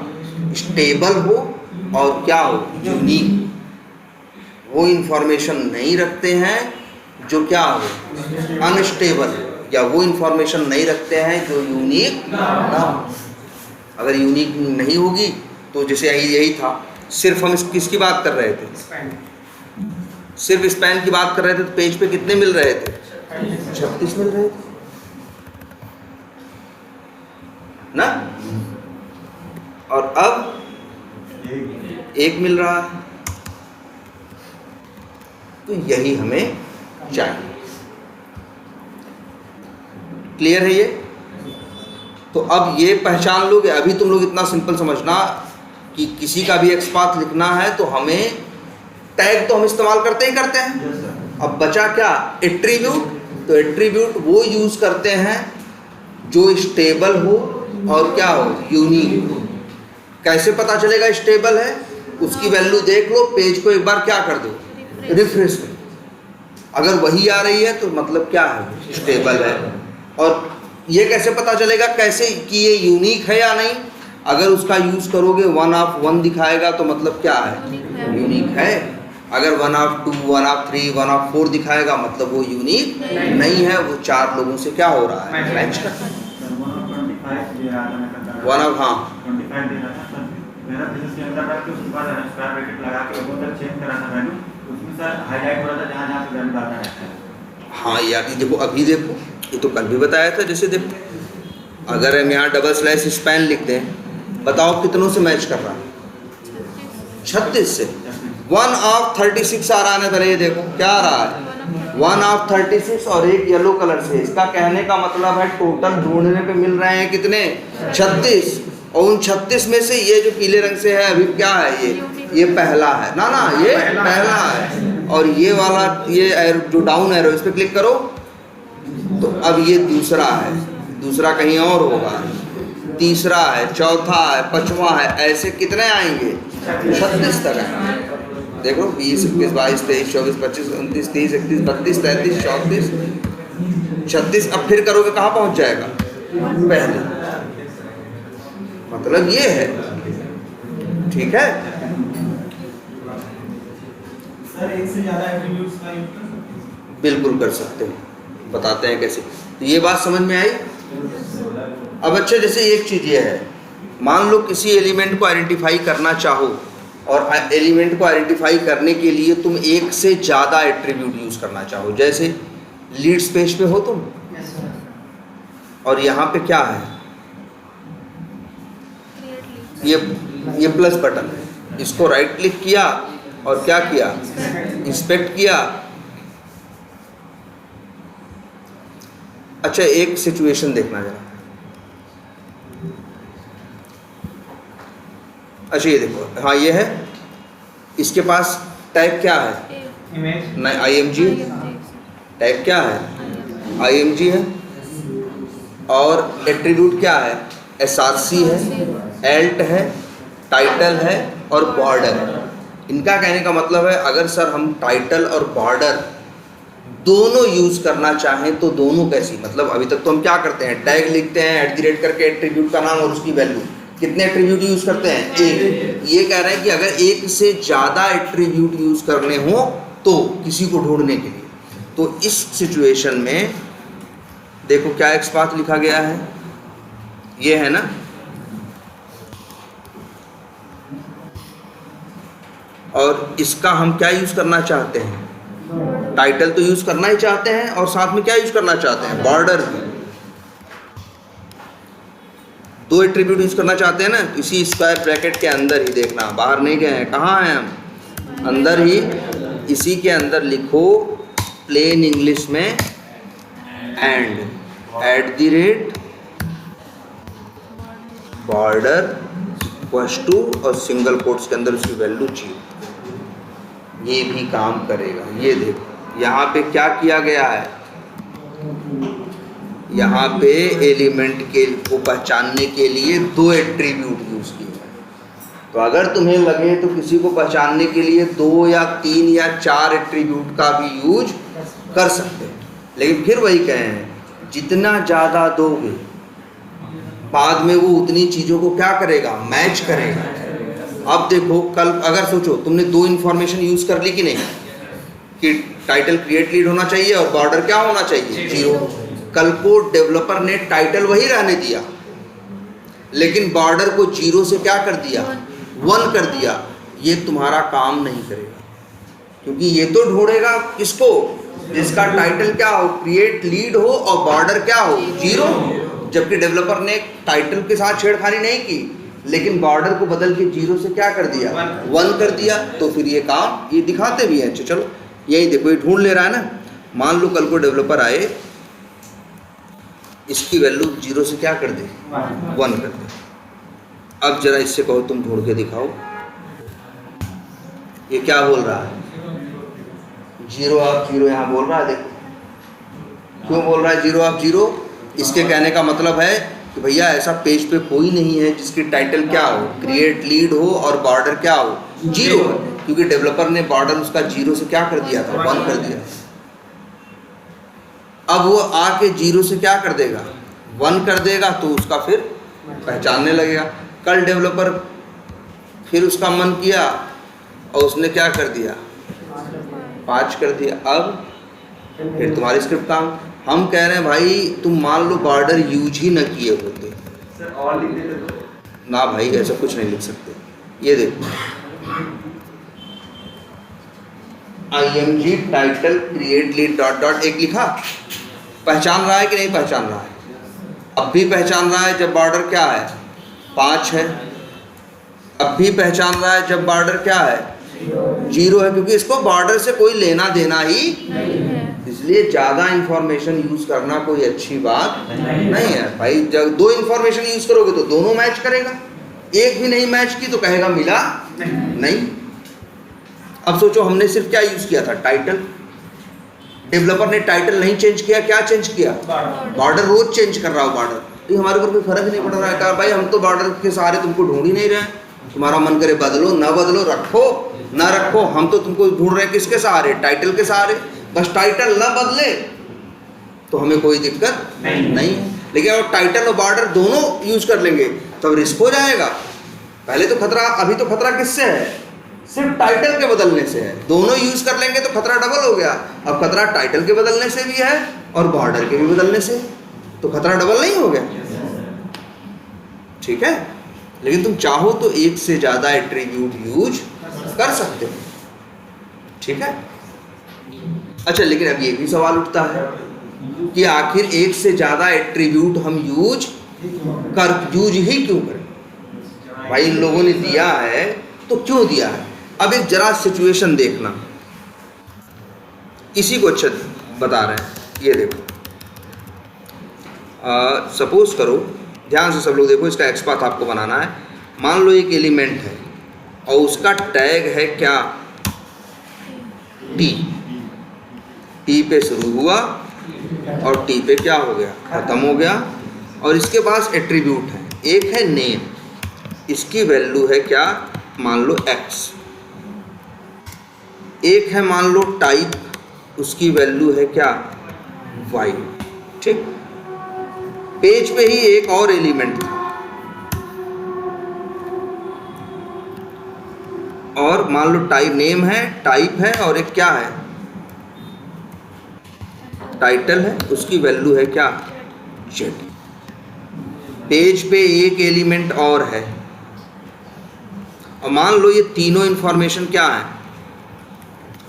Speaker 1: स्टेबल हो और क्या हो, यूनिक। वो इंफॉर्मेशन नहीं रखते हैं जो क्या हो, अनस्टेबल, या वो इंफॉर्मेशन नहीं रखते हैं जो यूनिक ना हो। अगर यूनिक नहीं होगी तो जैसे यही था, सिर्फ हम किसकी बात कर रहे थे, सिर्फ स्पैन की बात कर रहे थे, तो पेज पे कितने मिल रहे थे, 36 मिल रहे थे ना, और अब 1 मिल रहा है। तो यही हमें चाहिए। क्लियर है ये? तो अब ये पहचान लोगे। अभी तुम लोग इतना सिंपल समझना कि किसी का भी एक्सपाथ लिखना है तो हमें टैग तो हम इस्तेमाल करते ही करते हैं। अब बचा क्या, एट्रीब्यूट। तो एट्रीब्यूट वो यूज़ करते हैं जो स्टेबल हो और क्या हो, यूनिक हो। कैसे पता चलेगा स्टेबल है, उसकी वैल्यू देख लो, पेज को एक बार क्या कर दो, रिफ्रेश कर। अगर वही आ रही है तो मतलब क्या है, स्टेबल है। और ये कैसे पता चलेगा कैसे कि ये यूनिक है या नहीं, अगर उसका यूज़ करोगे 1 ऑफ 1 दिखाएगा तो मतलब क्या है, यूनिक है। अगर 1 ऑफ 2, 1 ऑफ 3, 1 ऑफ 4 दिखाएगा मतलब वो यूनिक नहीं है, वो 4 लोगों से क्या हो रहा है, मैच कर रहा है। 1 ऑफ, हाँ,
Speaker 5: 25 दे रहा था सर, मेरा बिजनेस के अंदर रख के उसके बाद स्क्वायर ब्रैकेट लगा के वो तक चेंज करा था वैल्यू, उसमें सर हाईलाइट हो रहा था जहाँ जहाँ पे वैल्यू आता रहता है।
Speaker 1: हाँ यार, ये देखो, अभी देखो, ये तो कल भी बताया था। जैसे देखो, अगर हम यहाँ डबल स्लैश स्पैन लिख दें, बताओ कितनों से मैच कर रहा है, 36 से। 1 ऑफ 36 आ रहा है ना, पहले ये देखो क्या आ रहा है, 1 ऑफ 36 और एक येलो कलर से। इसका कहने का मतलब है टोटल ढूंढने पे मिल रहे हैं कितने, 36। और उन 36 में से ये जो पीले रंग से है अभी क्या है, ये पहला है ना, ये पहला है। और ये वाला, ये एरो जो डाउन एरो, इस पर क्लिक करो तो अब ये दूसरा है, दूसरा कहीं और होगा, तीसरा है, चौथा है, 5वां है, ऐसे कितने आएंगे, 36 तक आएंगे। देखो 20, 21, 22, 23, 24, 25, 29, 30, 31, 32, 33, 34, 36। अब फिर करोगे कहाँ पहुँच जाएगा, पहले। मतलब ये है, ठीक है।
Speaker 4: सर एक से ज़्यादा एट्रीब्यूट्स का यूज़ कर सकते हैं?
Speaker 1: बिल्कुल कर सकते हो, बताते हैं कैसे। तो ये बात समझ में आई। अब अच्छा, जैसे एक चीज़ ये है, मान लो किसी एलिमेंट को आइडेंटिफाई करना चाहो, और एलिमेंट को आइडेंटिफाई करने के लिए तुम एक से ज़्यादा एट्रीब्यूट यूज़ करना चाहो। जैसे लीड्स पेज पे हो तुम, और यहाँ पे क्या है, ये प्लस बटन है, इसको राइट क्लिक किया और क्या किया, इंस्पेक्ट किया। अच्छा, एक सिचुएशन देखना जरा। अच्छा ये देखो, हाँ ये है, इसके पास टैग क्या है,
Speaker 4: इमेज
Speaker 1: नहीं IMG। टैग क्या है, IMG है। और एट्रीब्यूट क्या है, SRC है, एल्ट है, टाइटल है और बॉर्डर है। इनका कहने का मतलब है, अगर सर हम टाइटल और बॉर्डर दोनों यूज़ करना चाहें तो दोनों कैसी, मतलब अभी तक तो हम क्या करते हैं, टैग लिखते हैं, @ करके एट्रीब्यूट का नाम और उसकी वैल्यू। कितने एट्रीब्यूट यूज़ करते हैं, एक। ये कह रहे हैं कि अगर एक से ज़्यादा एट्रीब्यूट यूज़ करने हो तो किसी को ढूंढने के लिए, तो इस सिचुएशन में देखो क्या एक्सपाथ लिखा गया है, ये है ना। और इसका हम क्या यूज़ करना चाहते हैं, टाइटल तो यूज़ करना ही चाहते हैं, और साथ में क्या यूज़ करना चाहते हैं, बॉर्डर भी। 2 एट्रीब्यूट यूज़ करना चाहते हैं ना, इसी स्क्वायर ब्रैकेट के अंदर ही देखना, बाहर नहीं गए हैं। कहाँ हैं हम, अंदर ही इसी के अंदर लिखो प्लेन इंग्लिश में एंड @ बॉर्डर = और सिंगल कोट्स के अंदर उसकी वैल्यू 0। ये भी काम करेगा। ये देखो यहाँ पे क्या किया गया है, यहाँ पे एलिमेंट को पहचानने के लिए 2 एट्रीब्यूट यूज किए हैं। तो अगर तुम्हें लगे तो किसी को पहचानने के लिए 2 या 3 या 4 एट्रीब्यूट का भी यूज कर सकते हैं, लेकिन फिर वही कहे हैं जितना ज़्यादा दोगे बाद में वो उतनी चीज़ों को क्या करेगा, मैच करेगा। अब देखो कल अगर सोचो तुमने 2 इन्फॉर्मेशन यूज़ कर ली कि नहीं, कि टाइटल क्रिएट लीड होना चाहिए और बॉर्डर क्या होना चाहिए, 0। कल को डेवलपर ने टाइटल वही रहने दिया लेकिन बॉर्डर को 0 से क्या कर दिया, 1 कर दिया। ये तुम्हारा काम नहीं करेगा, क्योंकि ये तो ढूंढेगा किसको, जिसका टाइटल क्या हो, क्रिएट लीड हो और बॉर्डर क्या हो, 0। जबकि डेवलपर ने टाइटल के साथ छेड़खानी नहीं की लेकिन बॉर्डर को बदल के 0 से क्या कर दिया, 1 कर दिया। तो फिर ये काम ये दिखाते भी हैं। चलो यही देखो, ये ढूंढ ले रहा है ना। मान लो कल को डेवलपर आए, इसकी वैल्यू 0 से क्या कर दे, 1 कर दे। अब जरा इससे कहो तुम ढूंढ के दिखाओ, ये क्या बोल रहा है, 0 ऑफ 0 यहाँ बोल रहा है। देखो क्यों बोल रहा है 0 ऑफ 0। इसके कहने का मतलब है कि भैया ऐसा पेज पे कोई नहीं है जिसकी टाइटल क्या हो, क्रिएट लीड हो और बॉर्डर क्या हो, 0 है, क्योंकि डेवलपर ने बॉर्डर उसका 0 से क्या कर दिया था, 1 कर दिया। अब वो आके 0 से क्या कर देगा, 1 कर देगा, तो उसका फिर पहचानने लगेगा। कल डेवलपर फिर उसका मन किया और उसने क्या कर दिया, 5 कर दिया। अब फिर तुम्हारी स्क्रिप्ट काम। हम कह रहे हैं भाई तुम मान लो बॉर्डर यूज ही न किए होते
Speaker 2: सर और लिख देते तो
Speaker 1: ना, भाई ऐसा कुछ नहीं लिख सकते। ये देखो IMG टाइटल क्रिएट लीड ... एक लिखा, पहचान रहा है कि नहीं पहचान रहा है, अब भी पहचान रहा है जब बॉर्डर क्या है, 5 है। अब भी पहचान रहा है जब बॉर्डर क्या है, 0 है, क्योंकि इसको बॉर्डर से कोई लेना देना ही इसलिए ज़्यादा इंफॉर्मेशन यूज करना कोई अच्छी बात नहीं है भाई। जब 2 इंफॉर्मेशन यूज करोगे तो दोनों मैच करेगा, एक भी नहीं मैच की तो कहेगा मिला नहीं। अब सोचो हमने सिर्फ क्या यूज किया था, टाइटल। डेवलपर ने टाइटल नहीं चेंज किया, क्या चेंज किया, बॉर्डर। रोज चेंज कर रहा हो बॉर्डर, तो हमारे ऊपर कोई फर्क नहीं पड़ रहा है। कहा भाई हम तो बॉर्डर के सहारे तुमको ढूंढ ही नहीं रहे हैं, तुम्हारा मन करे बदलो ना बदलो, रखो ना रखो, हम तो तुमको ढूंढ रहे हैं किसके सहारे, टाइटल के सहारे। बस टाइटल ना बदले तो हमें कोई दिक्कत नहीं है। लेकिन अगर टाइटल और बॉर्डर दोनों यूज कर लेंगे तब रिस्क हो जाएगा। पहले तो खतरा, अभी तो खतरा किससे है, सिर्फ टाइटल के बदलने से है। दोनों यूज कर लेंगे तो खतरा डबल हो गया। अब खतरा टाइटल के बदलने से भी है और बॉर्डर के भी बदलने से, तो खतरा डबल नहीं हो गया। ठीक है, लेकिन तुम चाहो तो एक से ज्यादा एट्रीब्यूट यूज कर सकते हो। ठीक है, अच्छा, लेकिन अब ये भी सवाल उठता है कि आखिर एक से ज्यादा एट्रीब्यूट हम यूज ही क्यों करें। भाई इन लोगों ने दिया है तो क्यों दिया है। अब एक जरा सिचुएशन देखना, इसी को अच्छा बता रहे हैं। ये देखो, सपोज करो, ध्यान से सब लोग देखो, इसका एक्सपाथ आपको बनाना है। मान लो एक एलिमेंट है और उसका टैग है क्या, टी। टी पे शुरू हुआ और टी पे क्या हो गया, खत्म हो गया। और इसके पास एट्रीब्यूट है, एक है नेम, इसकी वैल्यू है क्या, मान लो x। एक है मान लो टाइप, उसकी वैल्यू है क्या, y। ठीक, पेज पे ही एक और एलिमेंट था और मान लो टाइप नेम है, टाइप है और एक क्या है, टाइटल है, उसकी वैल्यू है क्या, z। पेज पे एक एलिमेंट और है और मान लो ये तीनों इंफॉर्मेशन क्या है,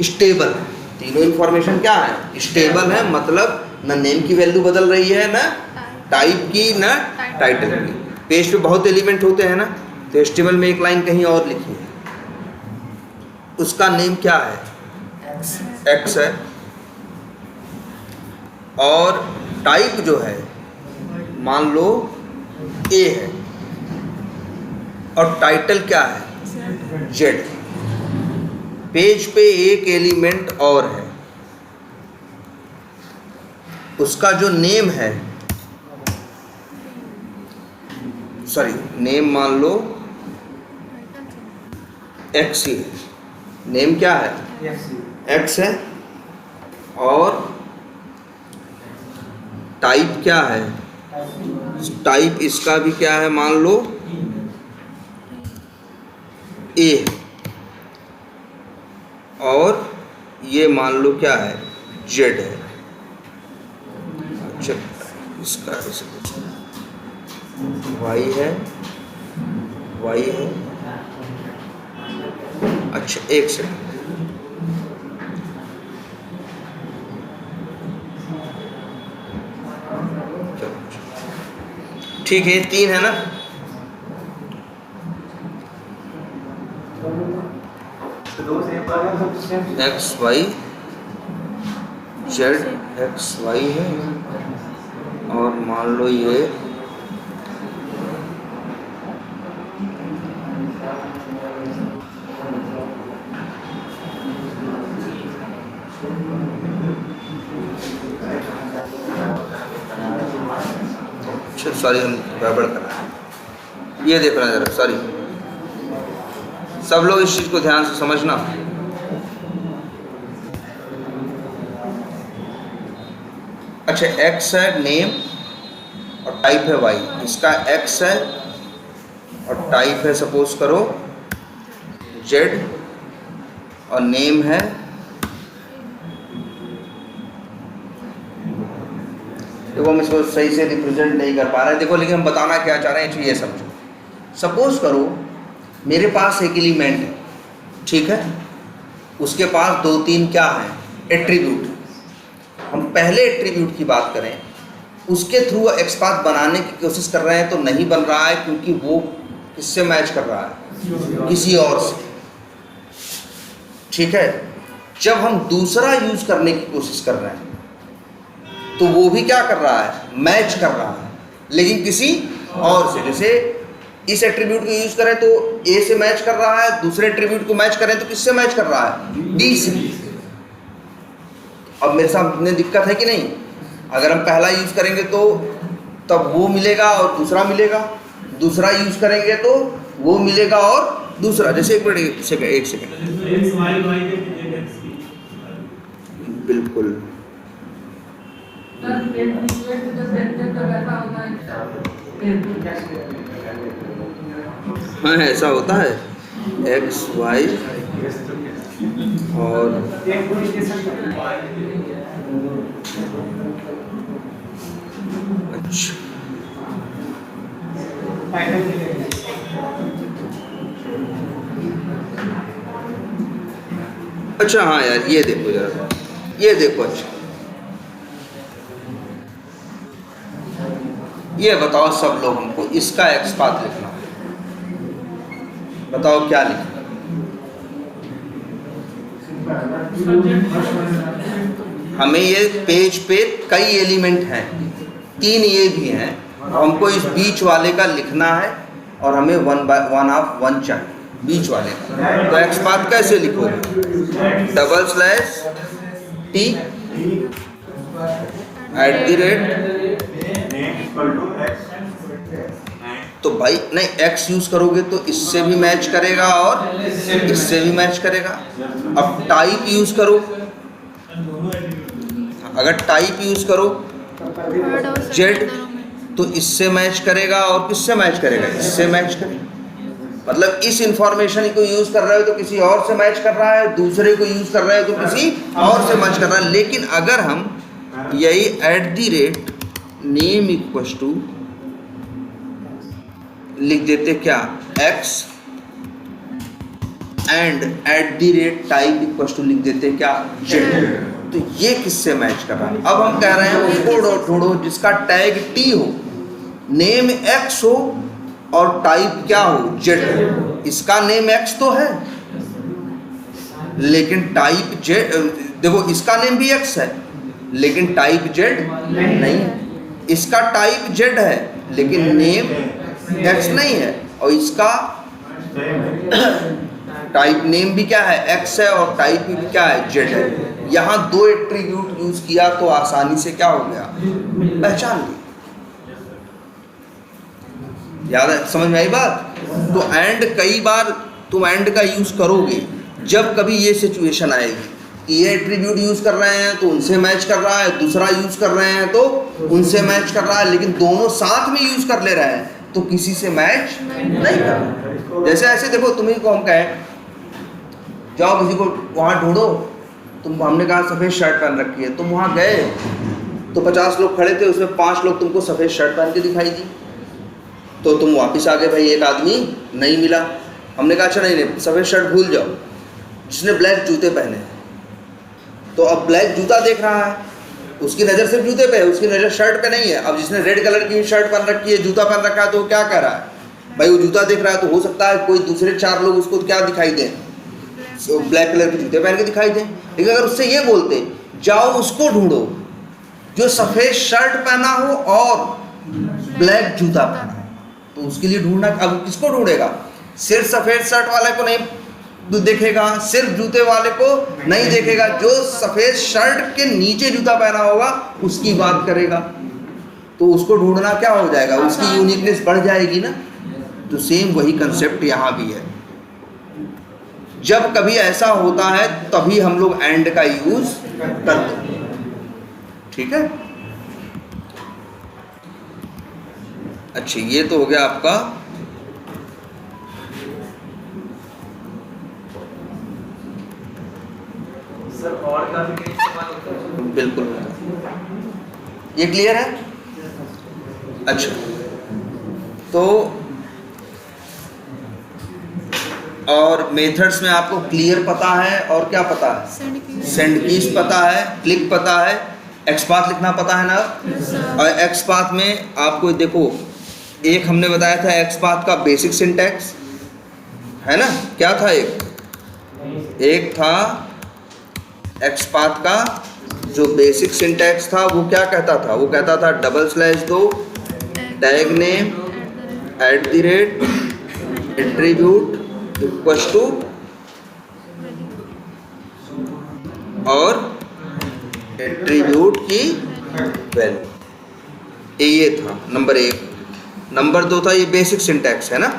Speaker 1: स्टेबल है। तीनों इंफॉर्मेशन क्या है, स्टेबल है, मतलब न नेम की वैल्यू बदल रही है, न टाइप की, न टाइटल की। पेज पे बहुत एलिमेंट होते हैं ना, तो एचटीएमएल में एक लाइन कहीं और लिखी है। उसका नेम क्या है? एक्स है। और टाइप जो है मान लो ए है, और टाइटल क्या है? जेड। पेज पे एक एलिमेंट और है, उसका जो नेम है, सॉरी नेम मान लो एक्स ही है, नेम क्या है? एक्स है। और टाइप क्या है? टाइप इसका भी क्या है? मान लो ए है। और ये मान लो क्या है? जेड है। अच्छा, इसका वाई है, वाई है। अच्छा एक सेकंड, ठीक है, 3 है ना? X Y Z, X Y है। और मान लो ये सॉरी हम गड़बड़ कर रहे हैं, ये देखना जरा, सॉरी। सब लोग इस चीज़ को ध्यान से समझना। अच्छा, एक्स है नेम और टाइप है वाई। इसका एक्स है और टाइप है सपोज करो जेड, और नेम है देखो, हम इसको सही से रिप्रेजेंट नहीं कर पा रहे हैं, देखो, लेकिन हम बताना क्या चाह रहे हैं ये समझो। सपोज करो मेरे पास एक एलिमेंट है, ठीक है, उसके पास 2-3 क्या है? एट्रीब्यूट। हम पहले एट्रीब्यूट की बात करें, उसके थ्रू एक्सपाथ बनाने की कोशिश कर रहे हैं तो नहीं बन रहा है, क्योंकि वो किससे मैच कर रहा है? किसी और से। ठीक है, जब हम दूसरा यूज करने की कोशिश कर रहे हैं तो वो भी क्या कर रहा है? मैच कर रहा है, लेकिन किसी और से। जैसे इस एट्रीब्यूट को यूज करें तो ए से मैच कर रहा है, दूसरे एट्रीब्यूट को मैच करें तो किससे मैच कर रहा है? बी से। अब मेरे सामने दिक्कत है कि नहीं? अगर हम पहला यूज करेंगे तो तब वो मिलेगा और दूसरा मिलेगा, दूसरा यूज करेंगे तो वो मिलेगा और दूसरा। जैसे एक सेकंड, बिल्कुल हाँ, ऐसा होता है। एक्स वाई और अच्छा, अच्छा हाँ यार, ये देखो जरा, ये देखो। अच्छा ये बताओ सब लोग, हमको इसका एक्सपाथ लिखना, बताओ क्या लिखना? हमें ये पेज पे कई एलिमेंट हैं, 3 ये भी हैं, हमको इस बीच वाले का लिखना है और हमें 1/1 चाहिए बीच वाले का। तो एक्सपाथ कैसे लिखोगे? /t तो भाई नहीं, x यूज करोगे तो इससे भी मैच करेगा और इससे भी मैच करेगा। अब टाइप यूज करो, अगर टाइप यूज करो जेड तो इससे मैच करेगा और किससे मैच करेगा? इससे मैच करेगा। मतलब इस इंफॉर्मेशन को यूज कर रहे हो तो किसी और से मैच कर रहा है, दूसरे को यूज कर रहे हो तो किसी और से मैच कर रहा है। लेकिन अगर हम यही @name इक्वल्स टू लिख देते क्या? x and @type equals to लिख देते क्या? z। तो ये किससे मैच कर रहा है? अब हम कह रहे हैं उसको ढूंढो जिसका टैग t हो, नेम x हो और टाइप क्या हो? z। इसका नेम x तो है, लेकिन टाइप जेड, देखो इसका नेम भी एक्स है लेकिन टाइप जेड नहीं है, इसका टाइप जेड है लेकिन नेम एक्स नहीं है, और इसका टाइप नेम भी क्या है, एक्स है, और टाइप भी क्या है, जेड है। यहाँ दो एट्रीब्यूट यूज किया तो आसानी से क्या हो गया, पहचान ली। याद है, समझ में आई बात। तो एंड कई बार तुम एंड का यूज करोगे जब कभी ये सिचुएशन आएगी कि ये एट्रीब्यूट यूज कर रहे हैं तो उनसे मैच कर रहा है, दूसरा यूज कर रहे हैं तो उनसे मैच कर रहा है, लेकिन दोनों साथ में यूज कर ले रहे हैं तो किसी से मैच नहीं कर रहा। जैसे ऐसे देखो, तुम्ही को हम कहें जाओ किसी को वहाँ ढूंढो, तुम, हमने कहा सफ़ेद शर्ट पहन रखी है, तुम वहाँ गए तो 50 लोग खड़े थे, उसमें 5 लोग तुमको सफ़ेद शर्ट पहन के दिखाई दी, तो तुम वापस आ गए, भाई एक आदमी नहीं मिला। हमने कहा अच्छा नहीं, सफ़ेद शर्ट भूल जाओ, जिसने ब्लैक जूते पहने, तो अब ब्लैक जूता देख रहा है, उसकी नज़र सिर्फ जूते पे है, उसकी नज़र शर्ट पे नहीं है। अब जिसने रेड कलर की शर्ट पहन रखी है, जूता पहन रखा है, तो वो क्या कर रहा है, भाई वो जूता देख रहा है, तो हो सकता है कोई दूसरे 4 लोग उसको क्या दिखाई दें, ब्लैक कलर के जूते पहन के दिखाई दें। लेकिन अगर उससे ये बोलते जाओ उसको ढूंढो जो सफ़ेद शर्ट पहना हो और ब्लैक जूता पहना हो, तो उसके लिए ढूंढना, अब किसको ढूंढेगा, सिर्फ सफ़ेद शर्ट वाले को नहीं देखेगा, सिर्फ जूते वाले को नहीं देखेगा, जो सफ़ेद शर्ट के नीचे जूता पहना होगा उसकी बात करेगा, तो उसको ढूंढना क्या हो जाएगा, उसकी यूनिकनेस बढ़ जाएगी ना। तो सेम वही कंसेप्ट यहाँ भी है। जब कभी ऐसा होता है तभी हम लोग एंड का यूज करते हैं, ठीक है। अच्छा, ये तो हो गया आपका
Speaker 2: सर, और का भी कहीं इस्तेमाल होता है?
Speaker 1: बिल्कुल, ये क्लियर है। अच्छा, तो और मेथड्स में आपको क्लियर पता है, और क्या पता है, सेंड कीज पता है, क्लिक पता है, एक्सपाथ लिखना पता है ना। और एक्सपाथ में आपको देखो, एक हमने बताया था एक्सपाथ का बेसिक सिंटैक्स है ना, क्या था, एक था एक्सपाथ का जो बेसिक सिंटैक्स था, वो क्या कहता था, वो कहता था /2 tag name @ attribute equals to और एट्रीब्यूट की वैल्यू, ये था नंबर 1। नंबर 2 था ये बेसिक सिंटैक्स है ना।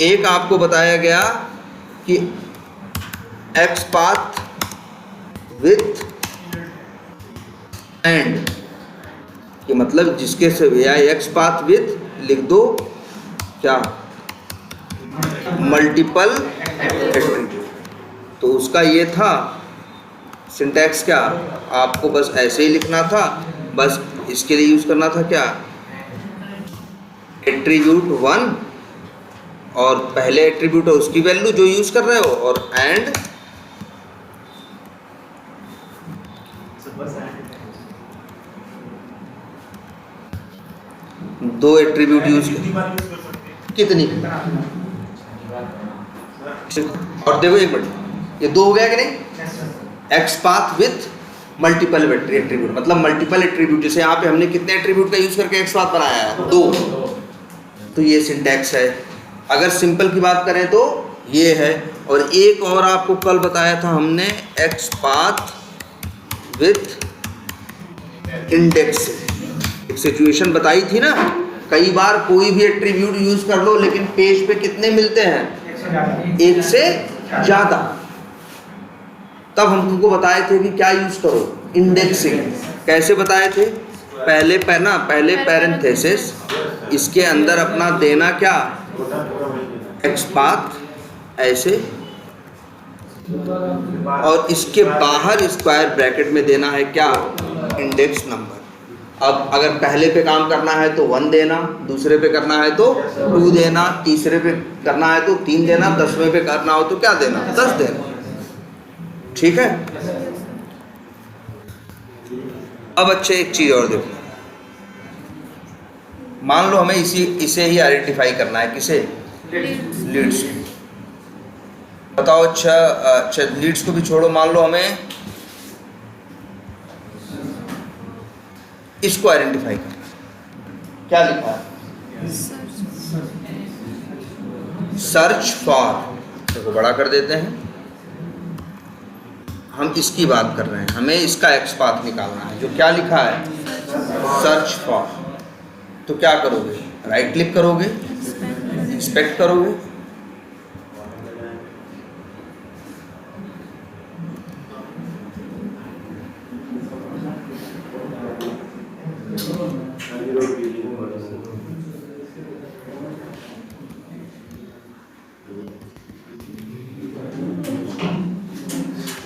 Speaker 1: एक आपको बताया गया कि एक्सपाथ विथ एंड, कि मतलब जिसके से या एक्सपाथ विथ लिख दो क्या, मल्टीपल एट्रीब्यूट। तो उसका ये था सिंटैक्स, क्या आपको बस ऐसे ही लिखना था, बस इसके लिए यूज़ करना था क्या, एट्रीब्यूट 1 और पहले एट्रीब्यूट है उसकी वैल्यू जो यूज़ कर रहे हो, और एंड दो एट्रीब्यूट यूज कितनी, और देखो एक मिनट, ये 2 हो गया कि नहीं, एक्सपाथ विथ मल्टीपल एट्रीब्यूट, मतलब मल्टीपल एट्रीब्यूट। जैसे यहाँ पे हमने कितने एट्रीब्यूट का यूज करके एक्सपाथ बनाया है, 2, तो ये सिंटैक्स है। अगर सिंपल की बात करें तो ये है। और एक और आपको कल बताया था हमने, एक्सपाथ विथ इंडेक्स, एक सिचुएशन बताई थी ना, कई बार कोई भी एट्रीब्यूट यूज कर लो लेकिन पेज पे कितने मिलते हैं, 1 से ज़्यादा, तब हम तुमको बताए थे कि क्या यूज करो, इंडेक्सिंग। कैसे बताए थे, पहले पैरेंथेसिस, इसके अंदर अपना देना क्या, एक्सपाथ ऐसे, और इसके बाहर स्क्वायर ब्रैकेट में देना है क्या, इंडेक्स नंबर। अब अगर पहले पे काम करना है तो 1 देना, दूसरे पे करना है तो 2 देना, तीसरे पे करना है तो 3 देना, 10वें पे करना हो तो क्या देना, 10 देना, ठीक है। अब अच्छे एक चीज़ और देखो, मान लो हमें इसे ही आइडेंटिफाई करना है, किसे, लीड्स। बताओ। अच्छा लीड्स को भी छोड़ो, मान लो हमें इसको आइडेंटिफाई करना है। क्या लिखा है? सर्च फॉर, देखो बड़ा कर देते हैं। हम इसकी बात कर रहे हैं, हमें इसका एक्स पाथ निकालना है, जो क्या लिखा है? Search for. तो क्या करोगे? राइट क्लिक करोगे, इंस्पेक्ट करोगे,